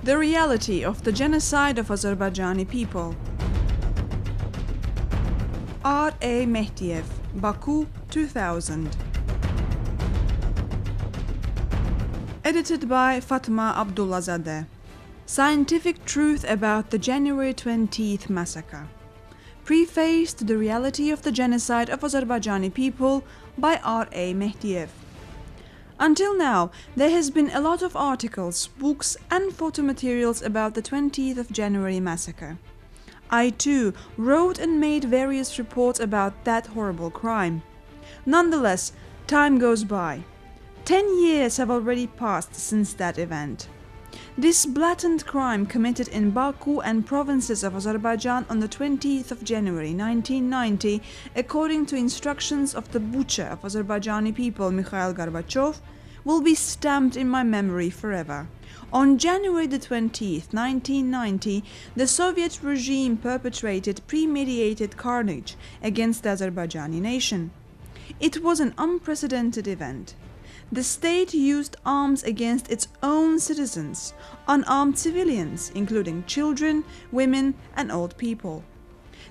The reality of the genocide of Azerbaijani people. R.A. Mehdiev, Baku, 2000. Edited by Fatma Abdullahzadeh. Scientific Truth about the January 20th Massacre. Preface to the Reality of the Genocide of Azerbaijani People by R.A. Mehdiev. Until now, there has been a lot of articles, books and photo materials about the 20th of January massacre. I too wrote and made various reports about that horrible crime. Nonetheless, time goes by. 10 years have already passed since that event. This blatant crime committed in Baku and provinces of Azerbaijan on the 20th of January 1990, according to instructions of the butcher of Azerbaijani people Mikhail Gorbachev, will be stamped in my memory forever. On January the 20th, 1990, the Soviet regime perpetrated premeditated carnage against the Azerbaijani nation. It was an unprecedented event. The state used arms against its own citizens, unarmed civilians, including children, women, and old people.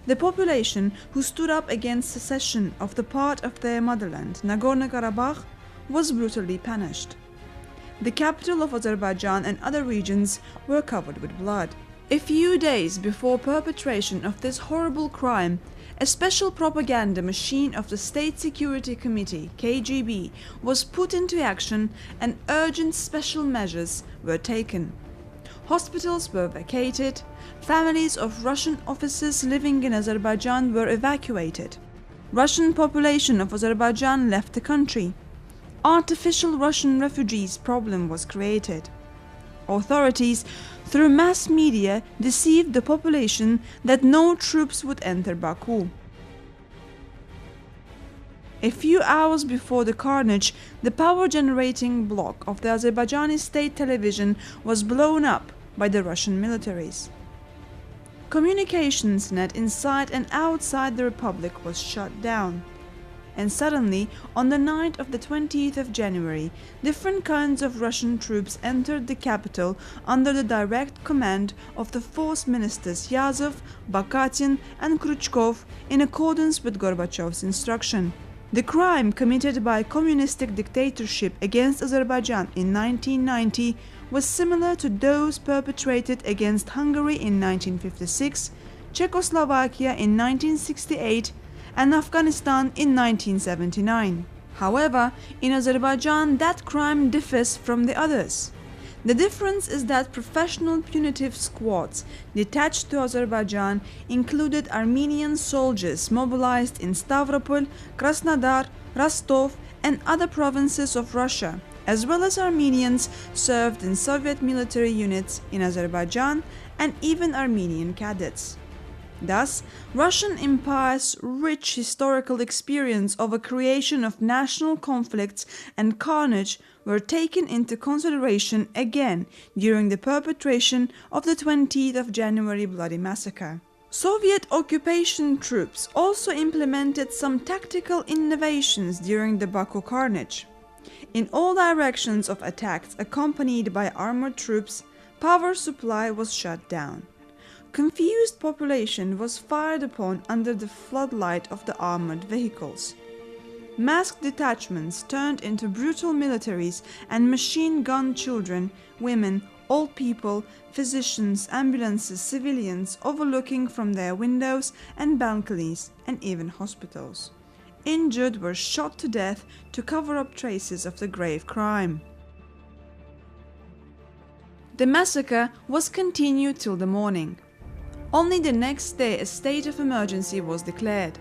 The population who stood up against secession of the part of their motherland, Nagorno-Karabakh, was brutally punished. The capital of Azerbaijan and other regions were covered with blood. A few days before perpetration of this horrible crime, a special propaganda machine of the State Security Committee, KGB, was put into action and urgent special measures were taken. Hospitals were vacated, families of Russian officers living in Azerbaijan were evacuated. Russian population of Azerbaijan left the country. Artificial Russian refugees problem was created. Authorities, through mass media, deceived the population that no troops would enter Baku. A few hours before the carnage, the power-generating block of the Azerbaijani state television was blown up by the Russian militaries. Communications net inside and outside the republic was shut down. And suddenly, on the night of the 20th of January, different kinds of Russian troops entered the capital under the direct command of the force ministers Yazov, Bakatin and Khrushchev in accordance with Gorbachev's instruction. The crime committed by communistic dictatorship against Azerbaijan in 1990 was similar to those perpetrated against Hungary in 1956, Czechoslovakia in 1968, and Afghanistan in 1979. However, in Azerbaijan that crime differs from the others. The difference is that professional punitive squads detached to Azerbaijan included Armenian soldiers mobilized in Stavropol, Krasnodar, Rostov and other provinces of Russia, as well as Armenians served in Soviet military units in Azerbaijan and even Armenian cadets. Thus, Russian Empire's rich historical experience of a creation of national conflicts and carnage were taken into consideration again during the perpetration of the 20th of January bloody massacre. Soviet occupation troops also implemented some tactical innovations during the Baku carnage. In all directions of attacks accompanied by armored troops, power supply was shut down. Confused population was fired upon under the floodlight of the armored vehicles. Masked detachments turned into brutal militaries and machine-gun children, women, old people, physicians, ambulances, civilians overlooking from their windows and balconies, and even hospitals. Injured were shot to death to cover up traces of the grave crime. The massacre was continued till the morning. Only the next day a state of emergency was declared.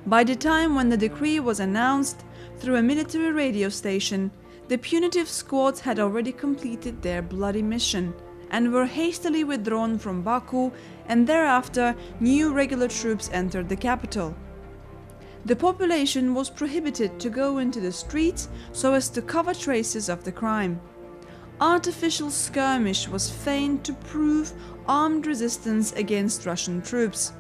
By the time when the decree was announced through a military radio station, the punitive squads had already completed their bloody mission and were hastily withdrawn from Baku, and thereafter new regular troops entered the capital. The population was prohibited to go into the streets so as to cover traces of the crime. Artificial skirmish was feigned to prove armed resistance against Russian troops.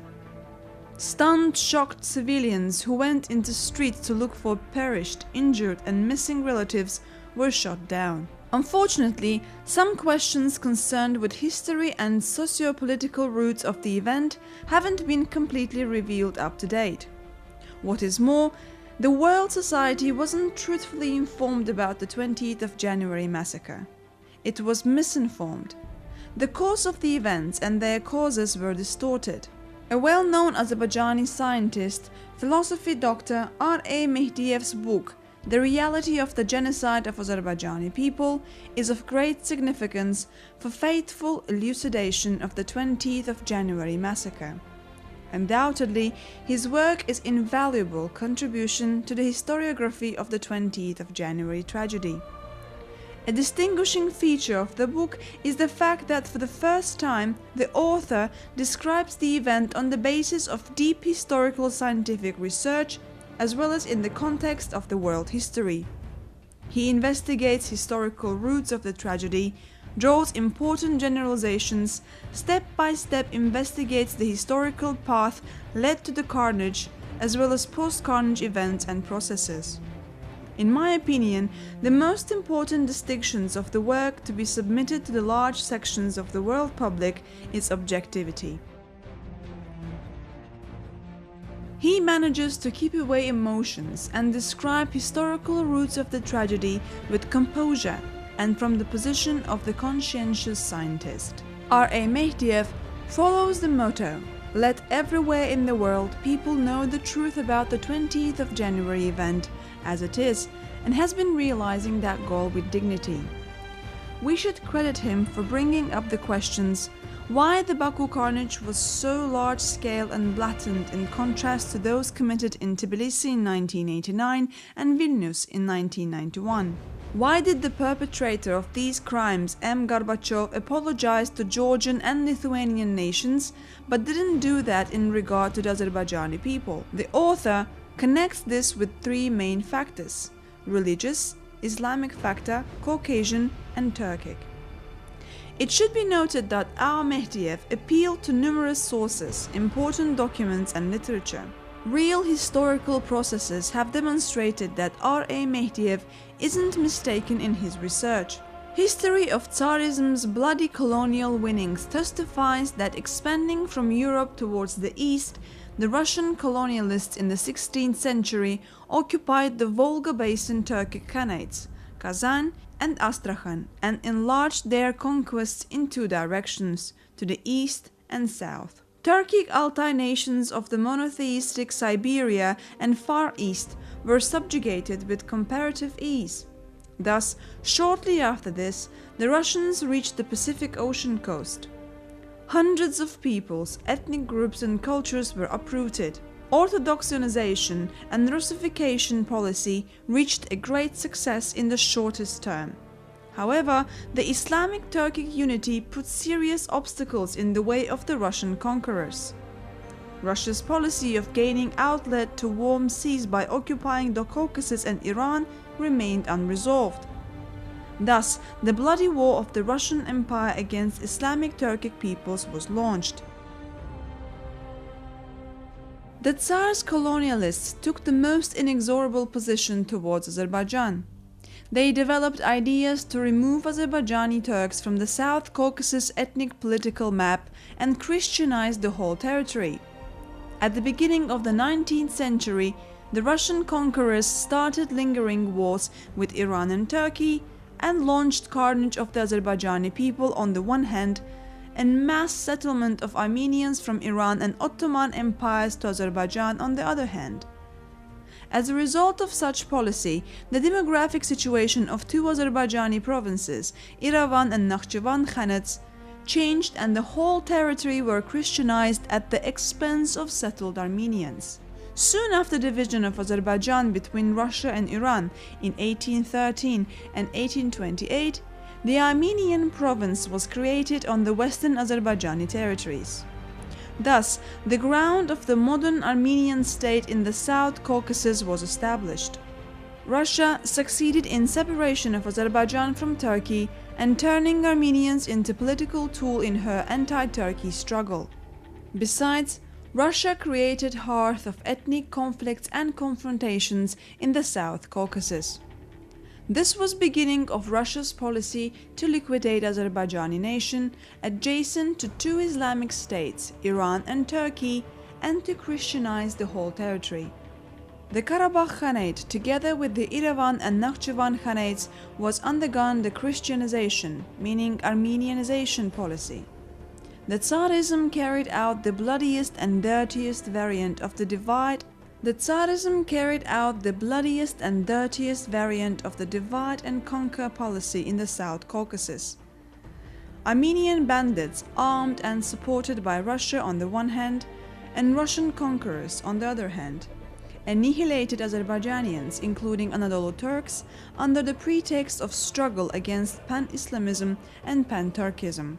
Stunned, shocked civilians who went into streets to look for perished, injured and missing relatives were shot down. Unfortunately, some questions concerned with history and socio-political roots of the event haven't been completely revealed up to date. What is more, the world society wasn't truthfully informed about the 20th of January massacre. It was misinformed. The course of the events and their causes were distorted. A well-known Azerbaijani scientist, philosophy doctor R.A. Mehdiev's book, The Reality of the Genocide of Azerbaijani People, is of great significance for faithful elucidation of the 20th of January massacre. Undoubtedly, his work is an invaluable contribution to the historiography of the 20th of January tragedy. A distinguishing feature of the book is the fact that for the first time, the author describes the event on the basis of deep historical scientific research, as well as in the context of the world history. He investigates historical roots of the tragedy, draws important generalizations, step by step investigates the historical path led to the carnage, as well as post-carnage events and processes. In my opinion, the most important distinctions of the work to be submitted to the large sections of the world public is objectivity. He manages to keep away emotions and describe historical roots of the tragedy with composure and from the position of the conscientious scientist. R.A. Mehdiev follows the motto, "Let everywhere in the world people know the truth about the 20th of January event as it is," and has been realizing that goal with dignity. We should credit him for bringing up the questions why the Baku carnage was so large-scale and blatant in contrast to those committed in Tbilisi in 1989 and Vilnius in 1991. Why did the perpetrator of these crimes, M. Gorbachev, apologize to Georgian and Lithuanian nations, but didn't do that in regard to the Azerbaijani people? The author connects this with three main factors: religious, Islamic factor, Caucasian, and Turkic. It should be noted that R. Mehdiev appealed to numerous sources, important documents, and literature. Real historical processes have demonstrated that R.A. Mehdiev isn't mistaken in his research. History of Tsarism's bloody colonial winnings testifies that expanding from Europe towards the east, the Russian colonialists in the 16th century occupied the Volga Basin Turkic Khanates, Kazan and Astrakhan, and enlarged their conquests in two directions, to the east and south. Turkic Altai nations of the monotheistic Siberia and Far East were subjugated with comparative ease. Thus, shortly after this, the Russians reached the Pacific Ocean coast. Hundreds of peoples, ethnic groups and cultures were uprooted. Orthodoxionization and Russification policy reached a great success in the shortest term. However, the Islamic Turkic unity put serious obstacles in the way of the Russian conquerors. Russia's policy of gaining outlet to warm seas by occupying the Caucasus and Iran remained unresolved. Thus, the bloody war of the Russian Empire against Islamic Turkic peoples was launched. The Tsar's colonialists took the most inexorable position towards Azerbaijan. They developed ideas to remove Azerbaijani Turks from the South Caucasus ethnic political map and Christianize the whole territory. At the beginning of the 19th century, the Russian conquerors started lingering wars with Iran and Turkey and launched carnage of the Azerbaijani people on the one hand, and mass settlement of Armenians from Iran and Ottoman empires to Azerbaijan on the other hand. As a result of such policy, the demographic situation of two Azerbaijani provinces, Yerevan and Nakhchivan Khanates, changed and the whole territory were Christianized at the expense of settled Armenians. Soon after the division of Azerbaijan between Russia and Iran in 1813 and 1828, the Armenian province was created on the western Azerbaijani territories. Thus, the ground of the modern Armenian state in the South Caucasus was established. Russia succeeded in separation of Azerbaijan from Turkey and turning Armenians into political tool in her anti-Turkey struggle. Besides, Russia created hearth of ethnic conflicts and confrontations in the South Caucasus. This was beginning of Russia's policy to liquidate Azerbaijani nation adjacent to two Islamic states, Iran and Turkey, and to Christianize the whole territory. The Karabakh Khanate, together with the Yerevan and Nakhchivan Khanates, was undergone the Christianization, meaning Armenianization policy. The Tsarism carried out the bloodiest and dirtiest variant of the divide and conquer policy in the South Caucasus. Armenian bandits, armed and supported by Russia on the one hand, and Russian conquerors on the other hand, annihilated Azerbaijanians, including Anadolu Turks, under the pretext of struggle against pan-Islamism and pan-Turkism.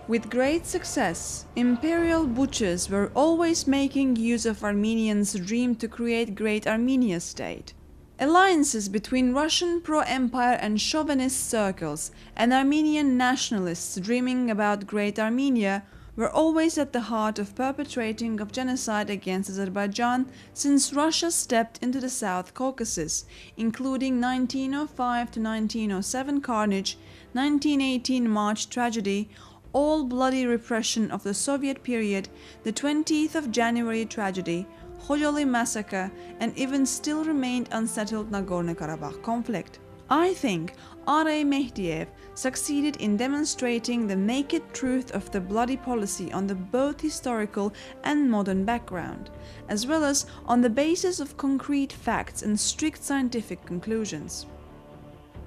With great success, imperial butchers were always making use of Armenians' dream to create Great Armenia state. Alliances between Russian pro-empire and chauvinist circles and Armenian nationalists dreaming about Great Armenia were always at the heart of perpetrating of genocide against Azerbaijan since Russia stepped into the South Caucasus, including 1905 to 1907 carnage, 1918 March tragedy, all bloody repression of the Soviet period, the 20th of January tragedy, Khojaly massacre, and even still remained unsettled Nagorno-Karabakh conflict. I think R.A. Mehdiev succeeded in demonstrating the naked truth of the bloody policy on the both historical and modern background, as well as on the basis of concrete facts and strict scientific conclusions.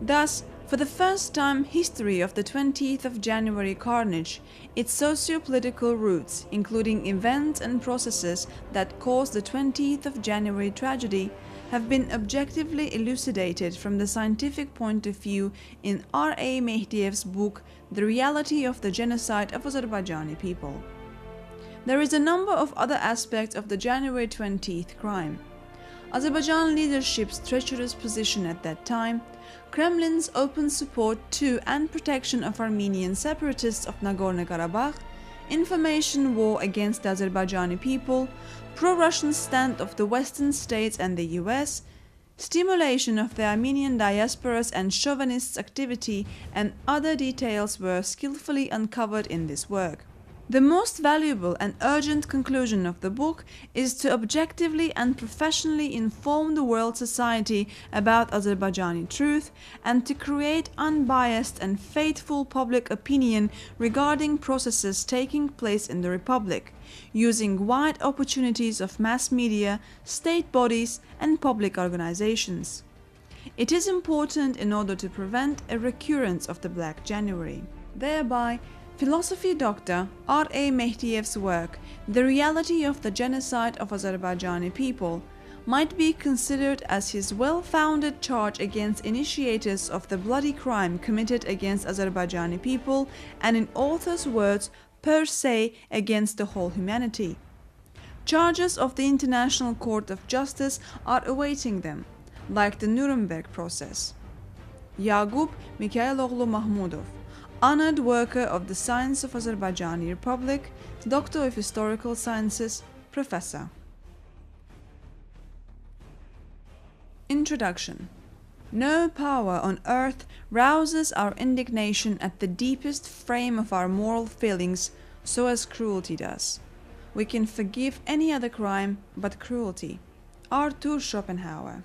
Thus, for the first time, history of the 20th of January carnage, its socio-political roots, including events and processes that caused the 20th of January tragedy, have been objectively elucidated from the scientific point of view in R.A. Mehdiev's book, The Reality of the Genocide of Azerbaijani People. There is a number of other aspects of the January 20th crime. Azerbaijan leadership's treacherous position at that time, Kremlin's open support to and protection of Armenian separatists of Nagorno-Karabakh, information war against the Azerbaijani people, pro-Russian stand of the Western states and the US, stimulation of the Armenian diaspora's and chauvinists' activity, and other details were skillfully uncovered in this work. The most valuable and urgent conclusion of the book is to objectively and professionally inform the world society about Azerbaijani truth and to create unbiased and faithful public opinion regarding processes taking place in the Republic, using wide opportunities of mass media, state bodies, and public organizations. It is important in order to prevent a recurrence of the Black January. Thereby, philosophy Dr. R.A. Mehdiev's work, The Reality of the Genocide of Azerbaijani People, might be considered as his well-founded charge against initiators of the bloody crime committed against Azerbaijani people and, in author's words, per se against the whole humanity. Charges of the International Court of Justice are awaiting them, like the Nuremberg process. Yaqub Mikhailoğlu Mahmudov, honored worker of the Science of Azerbaijani Republic, Doctor of Historical Sciences, Professor. Introduction. No power on earth rouses our indignation at the deepest frame of our moral feelings so as cruelty does. We can forgive any other crime but cruelty. Arthur Schopenhauer.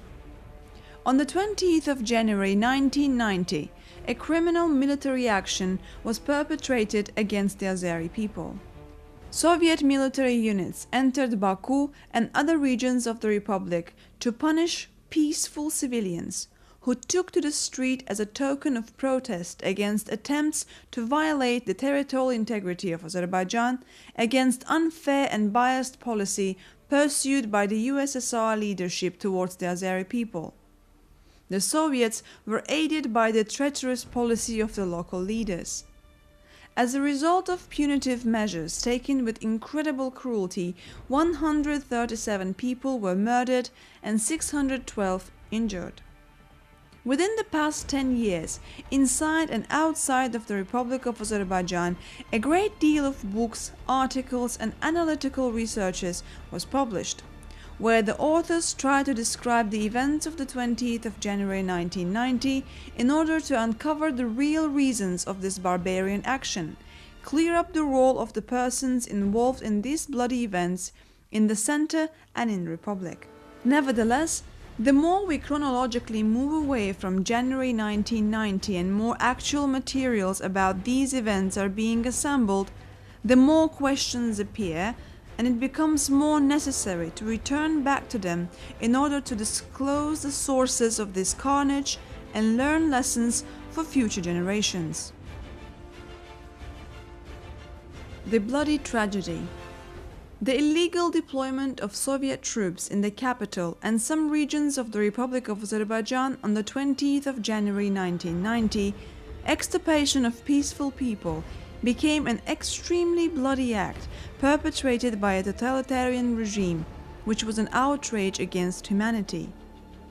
On the 20th of January 1990, a criminal military action was perpetrated against the Azeri people. Soviet military units entered Baku and other regions of the Republic to punish peaceful civilians who took to the street as a token of protest against attempts to violate the territorial integrity of Azerbaijan, against unfair and biased policy pursued by the USSR leadership towards the Azeri people. The Soviets were aided by the treacherous policy of the local leaders. As a result of punitive measures taken with incredible cruelty, 137 people were murdered and 612 injured. Within the past 10 years, inside and outside of the Republic of Azerbaijan, a great deal of books, articles, and analytical researches was published. where the authors try to describe the events of the 20th of January 1990 in order to uncover the real reasons of this barbarian action, clear up the role of the persons involved in these bloody events in the center and in the Republic. Nevertheless, the more we chronologically move away from January 1990 and more actual materials about these events are being assembled, the more questions appear, and it becomes more necessary to return back to them in order to disclose the sources of this carnage and learn lessons for future generations. The bloody tragedy. The illegal deployment of Soviet troops in the capital and some regions of the Republic of Azerbaijan on the 20th of January 1990, extirpation of peaceful people, became an extremely bloody act perpetrated by a totalitarian regime, which was an outrage against humanity.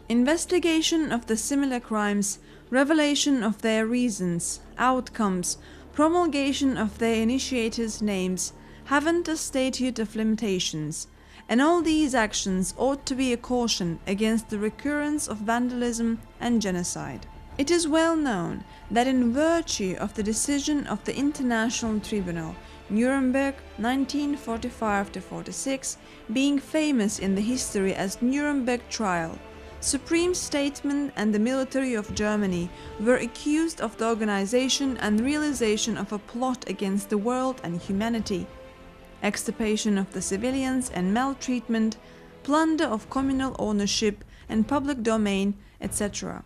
Investigation of the similar crimes, revelation of their reasons, outcomes, promulgation of their initiators' names, haven't a statute of limitations, and all these actions ought to be a caution against the recurrence of vandalism and genocide. It is well known that in virtue of the decision of the International Tribunal, Nuremberg 1945-46, being famous in the history as Nuremberg Trial, Supreme Statesmen and the military of Germany were accused of the organization and realization of a plot against the world and humanity, extirpation of the civilians and maltreatment, plunder of communal ownership and public domain, etc.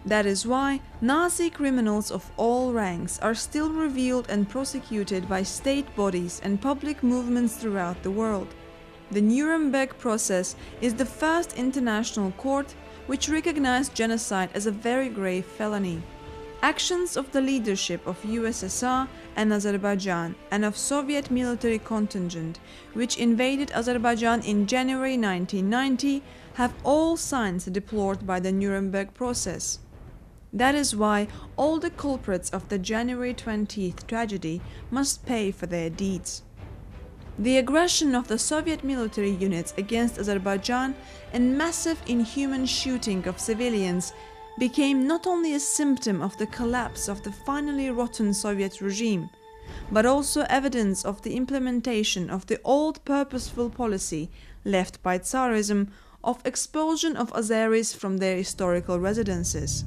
That is why Nazi criminals of all ranks are still revealed and prosecuted by state bodies and public movements throughout the world. The Nuremberg process is the first international court which recognized genocide as a very grave felony. Actions of the leadership of USSR and Azerbaijan and of Soviet military contingent which invaded Azerbaijan in January 1990 have all signs deplored by the Nuremberg process. That is why all the culprits of the January 20th tragedy must pay for their deeds. The aggression of the Soviet military units against Azerbaijan and massive inhuman shooting of civilians became not only a symptom of the collapse of the finally rotten Soviet regime, but also evidence of the implementation of the old purposeful policy left by Tsarism of expulsion of Azeris from their historical residences.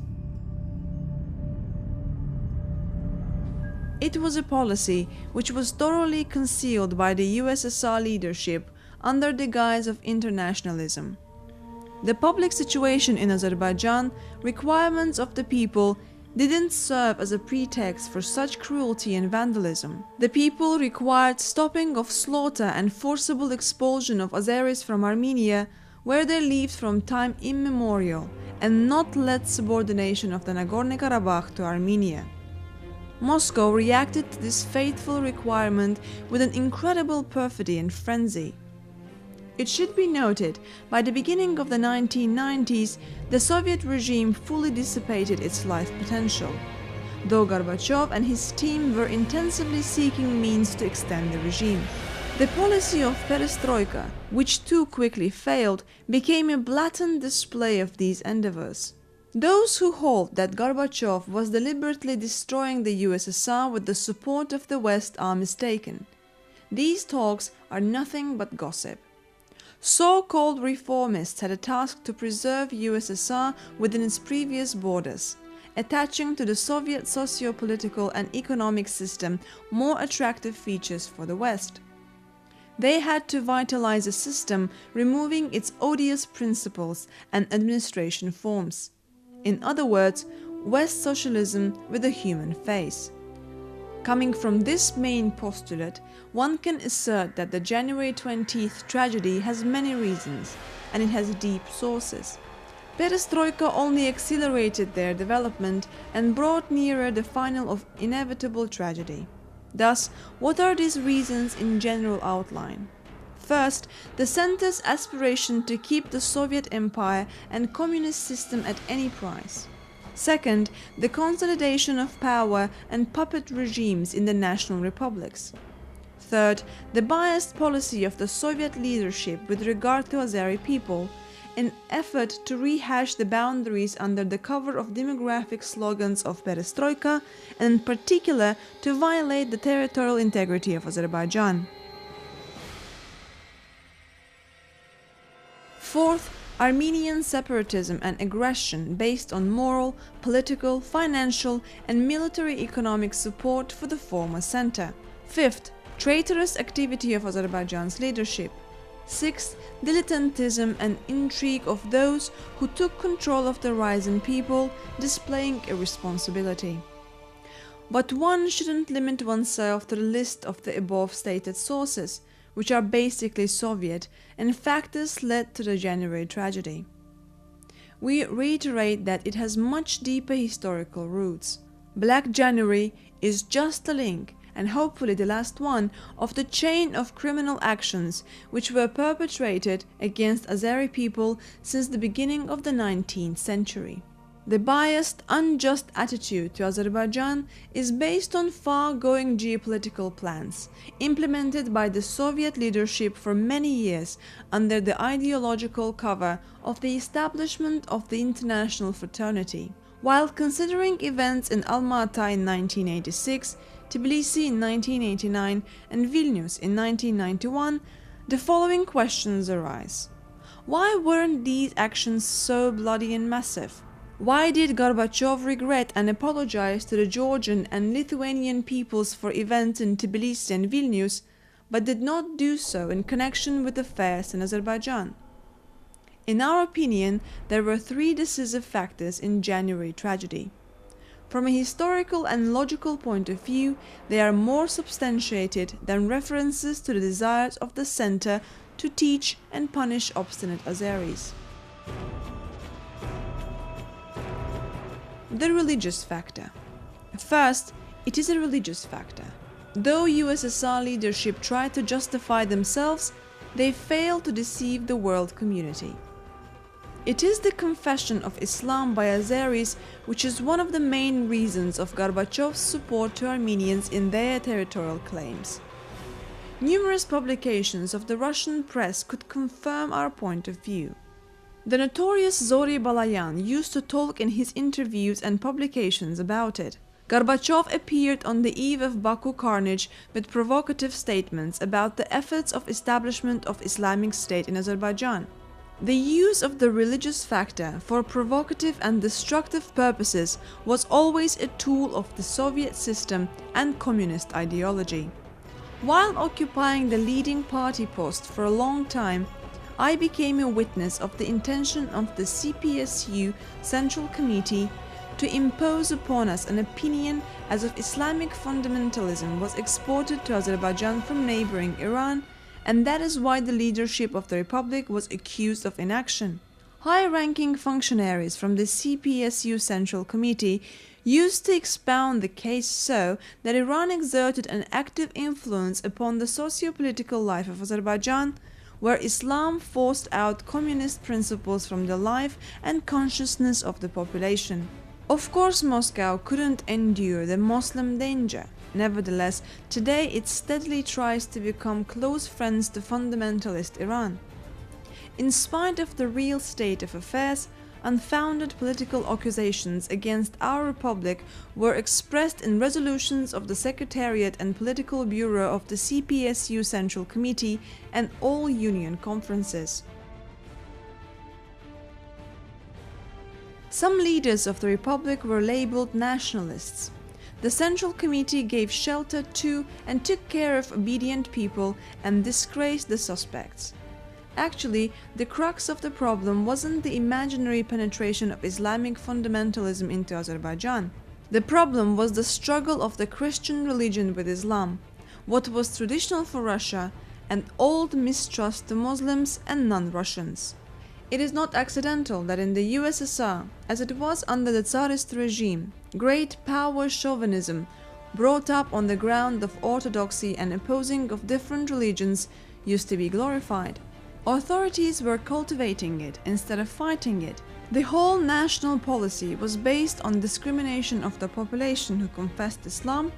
It was a policy which was thoroughly concealed by the USSR leadership under the guise of internationalism. The public situation in Azerbaijan, requirements of the people, didn't serve as a pretext for such cruelty and vandalism. The people required stopping of slaughter and forcible expulsion of Azeris from Armenia, where they lived from time immemorial, and not led subordination of the Nagorno-Karabakh to Armenia. Moscow reacted to this fateful requirement with an incredible perfidy and frenzy. It should be noted, by the beginning of the 1990s, the Soviet regime fully dissipated its life potential, though Gorbachev and his team were intensively seeking means to extend the regime. The policy of perestroika, which too quickly failed, became a blatant display of these endeavors. Those who hold that Gorbachev was deliberately destroying the USSR with the support of the West are mistaken. These talks are nothing but gossip. So-called reformists had a task to preserve USSR within its previous borders, attaching to the Soviet socio-political and economic system more attractive features for the West. They had to vitalize the system, removing its odious principles and administration forms. In other words, West socialism with a human face. Coming from this main postulate, one can assert that the January 20th tragedy has many reasons, and it has deep sources. Perestroika only accelerated their development and brought nearer the final of inevitable tragedy. Thus, what are these reasons in general outline? First, the center's aspiration to keep the Soviet Empire and communist system at any price. Second, the consolidation of power and puppet regimes in the national republics. Third, the biased policy of the Soviet leadership with regard to Azeri people, an effort to rehash the boundaries under the cover of demographic slogans of perestroika, and in particular to violate the territorial integrity of Azerbaijan. Fourth, Armenian separatism and aggression based on moral, political, financial, and military economic support for the former center. Fifth, traitorous activity of Azerbaijan's leadership. Sixth, dilettantism and intrigue of those who took control of the Ryazan people, displaying irresponsibility. But one shouldn't limit oneself to the list of the above stated sources, which are basically Soviet, and factors led to the January tragedy. We reiterate that it has much deeper historical roots. Black January is just a link, and hopefully the last one, of the chain of criminal actions which were perpetrated against Azeri people since the beginning of the 19th century. The biased, unjust attitude to Azerbaijan is based on far-going geopolitical plans implemented by the Soviet leadership for many years under the ideological cover of the establishment of the international fraternity. While considering events in Almaty in 1986, Tbilisi in 1989, and Vilnius in 1991, the following questions arise. Why weren't these actions so bloody and massive? Why did Gorbachev regret and apologize to the Georgian and Lithuanian peoples for events in Tbilisi and Vilnius, but did not do so in connection with affairs in Azerbaijan? In our opinion, there were three decisive factors in January tragedy. From a historical and logical point of view, they are more substantiated than references to the desires of the center to teach and punish obstinate Azeris. The religious factor. First, it is a religious factor. Though USSR leadership tried to justify themselves, they failed to deceive the world community. It is the confession of Islam by Azeris which is one of the main reasons of Gorbachev's support to Armenians in their territorial claims. Numerous publications of the Russian press could confirm our point of view. The notorious Zori Balayan used to talk in his interviews and publications about it. Gorbachev appeared on the eve of Baku carnage with provocative statements about the efforts of establishment of Islamic State in Azerbaijan. The use of the religious factor for provocative and destructive purposes was always a tool of the Soviet system and communist ideology. While occupying the leading party post for a long time, I became a witness of the intention of the CPSU Central Committee to impose upon us an opinion as if Islamic fundamentalism was exported to Azerbaijan from neighboring Iran, and that is why the leadership of the Republic was accused of inaction. High-ranking functionaries from the CPSU Central Committee used to expound the case so that Iran exerted an active influence upon the socio-political life of Azerbaijan, where Islam forced out communist principles from the life and consciousness of the population. Of course, Moscow couldn't endure the Muslim danger. Nevertheless, today it steadily tries to become close friends to fundamentalist Iran. In spite of the real state of affairs, unfounded political accusations against our republic were expressed in resolutions of the Secretariat and Political Bureau of the CPSU Central Committee and all union conferences. Some leaders of the republic were labeled nationalists. The Central Committee gave shelter to and took care of obedient people and disgraced the suspects. Actually, the crux of the problem wasn't the imaginary penetration of Islamic fundamentalism into Azerbaijan. The problem was the struggle of the Christian religion with Islam, what was traditional for Russia, and old mistrust to Muslims and non-Russians. It is not accidental that in the USSR, as it was under the Tsarist regime, great power chauvinism, brought up on the ground of orthodoxy and opposing of different religions, used to be glorified. Authorities were cultivating it instead of fighting it. The whole national policy was based on discrimination of the population who confessed Islam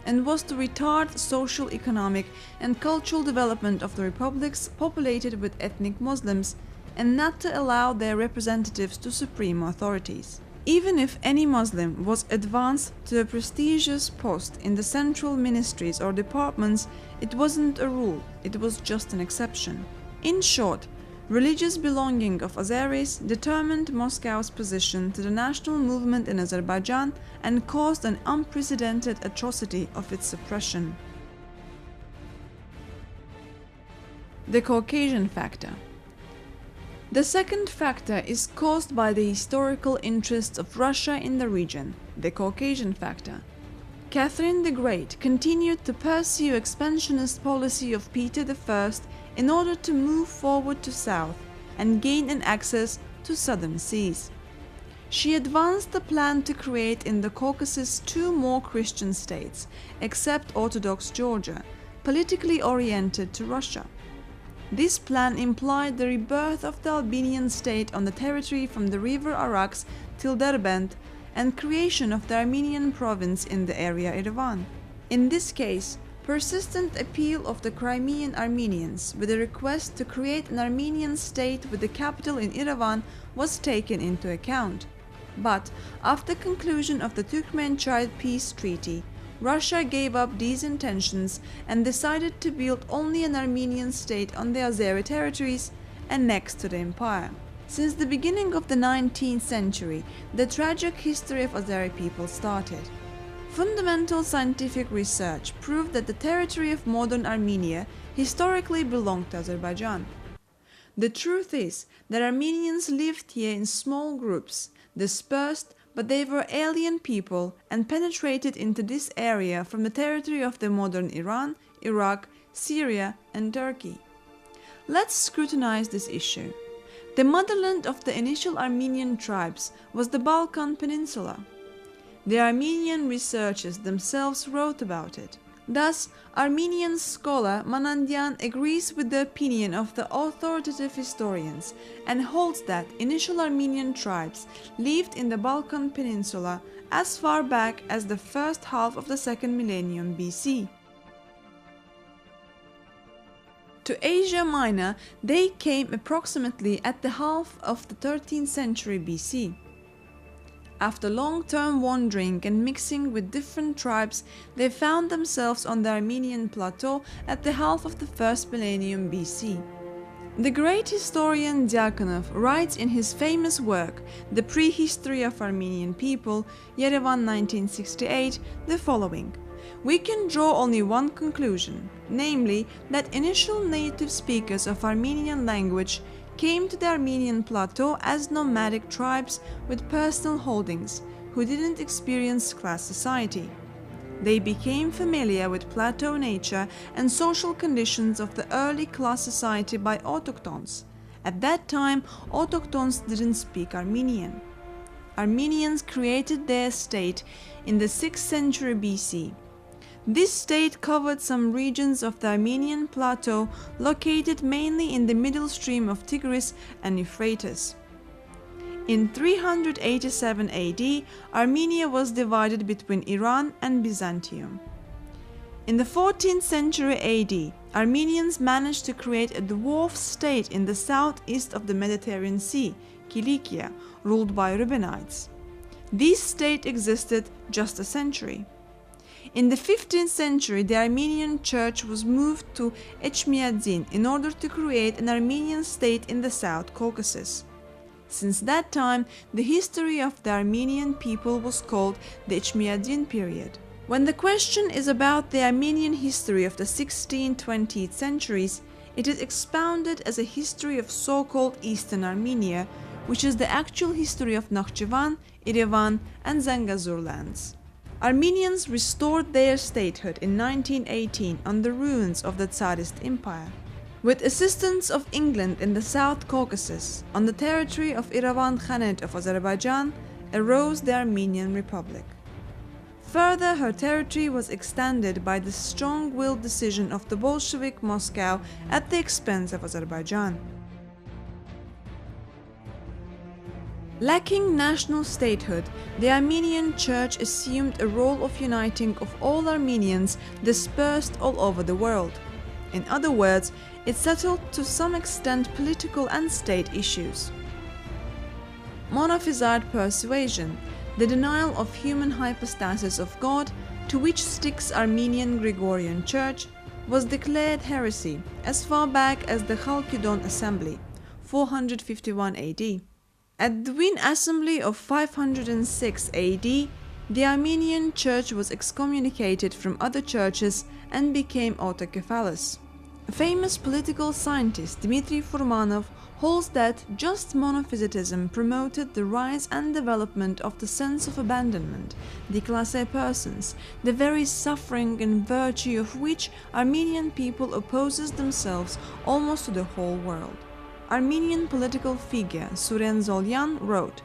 and was to retard social, economic, and cultural development of the republics populated with ethnic Muslims, and not to allow their representatives to supreme authorities. Even if any Muslim was advanced to a prestigious post in the central ministries or departments, it wasn't a rule, it was just an exception. In short, religious belonging of Azeris determined Moscow's position to the national movement in Azerbaijan and caused an unprecedented atrocity of its suppression. The Caucasian factor. The second factor is caused by the historical interests of Russia in the region, the Caucasian factor. Catherine the Great continued to pursue expansionist policy of Peter I in order to move forward to south and gain an access to southern seas. She advanced the plan to create in the Caucasus 2 more Christian states, except Orthodox Georgia, politically oriented to Russia. This plan implied the rebirth of the Albanian state on the territory from the river Arax till Derbent and creation of the Armenian province in the area Yerevan. In this case, persistent appeal of the Crimean Armenians with a request to create an Armenian state with the capital in Yerevan was taken into account. But after conclusion of the Turkmenchai peace treaty, Russia gave up these intentions and decided to build only an Armenian state on the Azeri territories and next to the empire. Since the beginning of the 19th century, the tragic history of Azeri people started. Fundamental scientific research proved that the territory of modern Armenia historically belonged to Azerbaijan. The truth is that Armenians lived here in small groups, dispersed, but they were alien people and penetrated into this area from the territory of the modern Iran, Iraq, Syria, and Turkey. Let's scrutinize this issue. The motherland of the initial Armenian tribes was the Balkan Peninsula. The Armenian researchers themselves wrote about it. Thus, Armenian scholar Manandyan agrees with the opinion of the authoritative historians and holds that initial Armenian tribes lived in the Balkan Peninsula as far back as the first half of the second millennium BC. To Asia Minor, they came approximately at the half of the 13th century BC. After long-term wandering and mixing with different tribes, they found themselves on the Armenian plateau at the half of the first millennium BC. The great historian Diakonov writes in his famous work, The Prehistory of Armenian People, Yerevan 1968, the following. We can draw only one conclusion, namely that initial native speakers of Armenian language came to the Armenian plateau as nomadic tribes with personal holdings who didn't experience class society. They became familiar with plateau nature and social conditions of the early class society by autochthones. At that time, autochthones didn't speak Armenian. Armenians created their state in the 6th century BC. This state covered some regions of the Armenian plateau located mainly in the middle stream of Tigris and Euphrates. In 387 AD, Armenia was divided between Iran and Byzantium. In the 14th century AD, Armenians managed to create a dwarf state in the southeast of the Mediterranean Sea, Kilikia, ruled by Reubenites. This state existed just a century. In the 15th century, the Armenian Church was moved to Echmiadzin in order to create an Armenian state in the South Caucasus. Since that time, the history of the Armenian people was called the Echmiadzin period. When the question is about the Armenian history of the 16th-20th centuries, it is expounded as a history of so-called Eastern Armenia, which is the actual history of Nakhchivan, Yerevan, and Zangezur lands. Armenians restored their statehood in 1918 on the ruins of the Tsarist Empire. With assistance of England in the South Caucasus, on the territory of Iravan Khanate of Azerbaijan, arose the Armenian Republic. Further, her territory was extended by the strong-willed decision of the Bolshevik Moscow at the expense of Azerbaijan. Lacking national statehood, the Armenian Church assumed a role of uniting of all Armenians dispersed all over the world. In other words, it settled to some extent political and state issues. Monophysite persuasion, the denial of human hypostasis of God, to which sticks Armenian Gregorian Church, was declared heresy as far back as the Chalcedon Assembly, 451 AD. At the Wien Assembly of 506 AD, the Armenian Church was excommunicated from other churches and became autocephalous. Famous political scientist Dmitry Furmanov holds that just monophysitism promoted the rise and development of the sense of abandonment, déclassé persons, the very suffering and virtue of which Armenian people opposes themselves almost to the whole world. Armenian political figure Suren Zolyan wrote,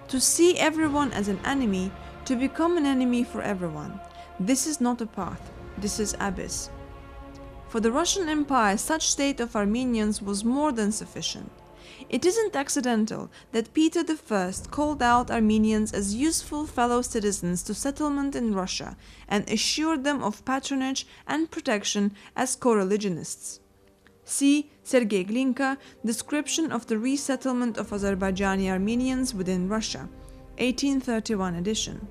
"To see everyone as an enemy, to become an enemy for everyone. This is not a path, this is abyss." For the Russian Empire, such state of Armenians was more than sufficient. It isn't accidental that Peter I called out Armenians as useful fellow citizens to settlement in Russia and assured them of patronage and protection as co-religionists. See Sergei Glinka, Description of the Resettlement of Azerbaijani Armenians within Russia, 1831 edition.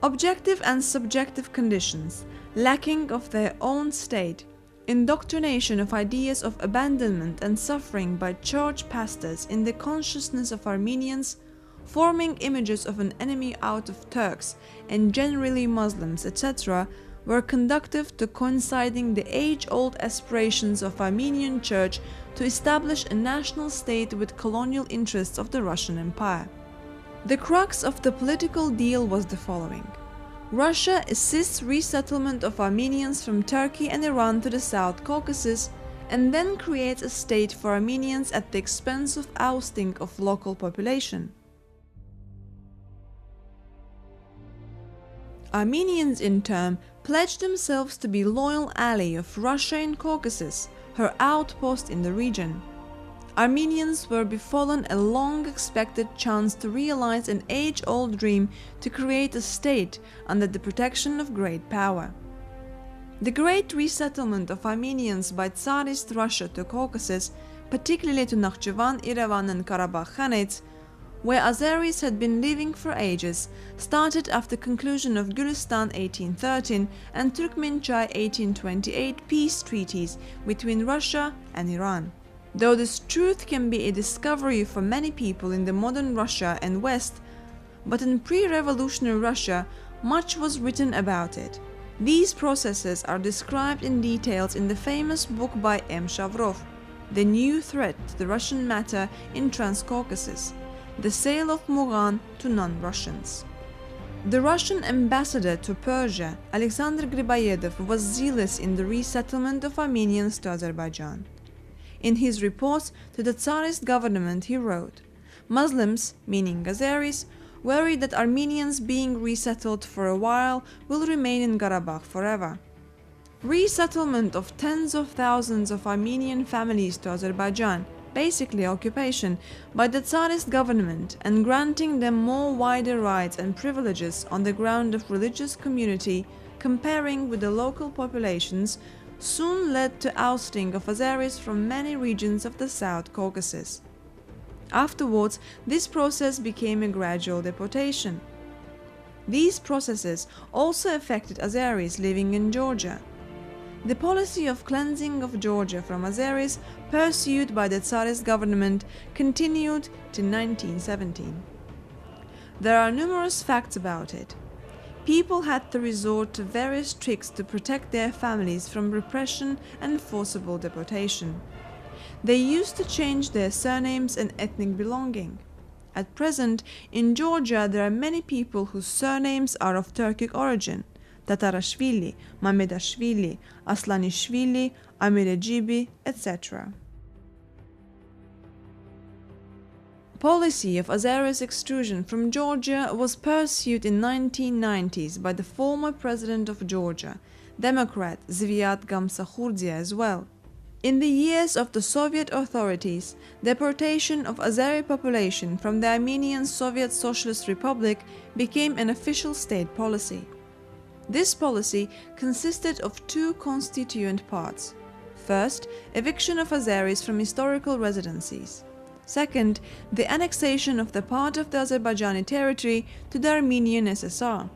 Objective and subjective conditions, lacking of their own state, indoctrination of ideas of abandonment and suffering by church pastors in the consciousness of Armenians, forming images of an enemy out of Turks and generally Muslims, etc., were conducive to coinciding the age-old aspirations of Armenian Church to establish a national state with colonial interests of the Russian Empire. The crux of the political deal was the following. Russia assists resettlement of Armenians from Turkey and Iran to the South Caucasus and then creates a state for Armenians at the expense of ousting of local population. Armenians in turn pledged themselves to be loyal ally of Russia in Caucasus, her outpost in the region. Armenians were befallen a long-expected chance to realize an age-old dream to create a state under the protection of great power. The great resettlement of Armenians by Tsarist Russia to Caucasus, particularly to Nakhchivan, Yerevan and Karabakh Khanates, where Azeris had been living for ages, started after conclusion of Gulistan 1813 and Turkmenchai 1828 peace treaties between Russia and Iran. Though this truth can be a discovery for many people in the modern Russia and West, but in pre-revolutionary Russia, much was written about it. These processes are described in details in the famous book by M. Shavrov, The New Threat to the Russian Matter in Transcaucasus, The Sale of Muran to Non-Russians. The Russian ambassador to Persia, Alexander Griboyedov, was zealous in the resettlement of Armenians to Azerbaijan. In his reports to the Tsarist government, he wrote, "Muslims, meaning Azeris, worried that Armenians being resettled for a while will remain in Karabakh forever. Resettlement of tens of thousands of Armenian families to Azerbaijan, basically occupation, by the Tsarist government and granting them more wider rights and privileges on the ground of religious community, comparing with the local populations, soon led to ousting of Azeris from many regions of the South Caucasus. Afterwards, this process became a gradual deportation. These processes also affected Azeris living in Georgia. The policy of cleansing of Georgia from Azeris, pursued by the Tsarist government, continued to 1917. There are numerous facts about it. People had to resort to various tricks to protect their families from repression and forcible deportation. They used to change their surnames and ethnic belonging. At present, in Georgia, there are many people whose surnames are of Turkic origin: Tatarashvili, Mamedashvili, Aslanishvili, Amirejibi, etc. Policy of Azeris extrusion from Georgia was pursued in 1990s by the former president of Georgia, Democrat Zviad Gamsakhurdia as well. In the years of the Soviet authorities, deportation of Azeri population from the Armenian Soviet Socialist Republic became an official state policy. This policy consisted of two constituent parts. First, eviction of Azeris from historical residencies. Second, the annexation of the part of the Azerbaijani territory to the Armenian SSR.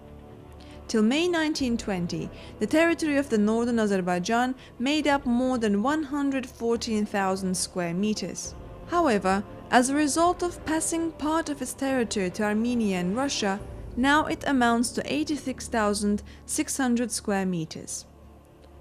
Till May 1920, the territory of the northern Azerbaijan made up more than 114,000 square meters. However, as a result of passing part of its territory to Armenia and Russia, now it amounts to 86,600 square meters,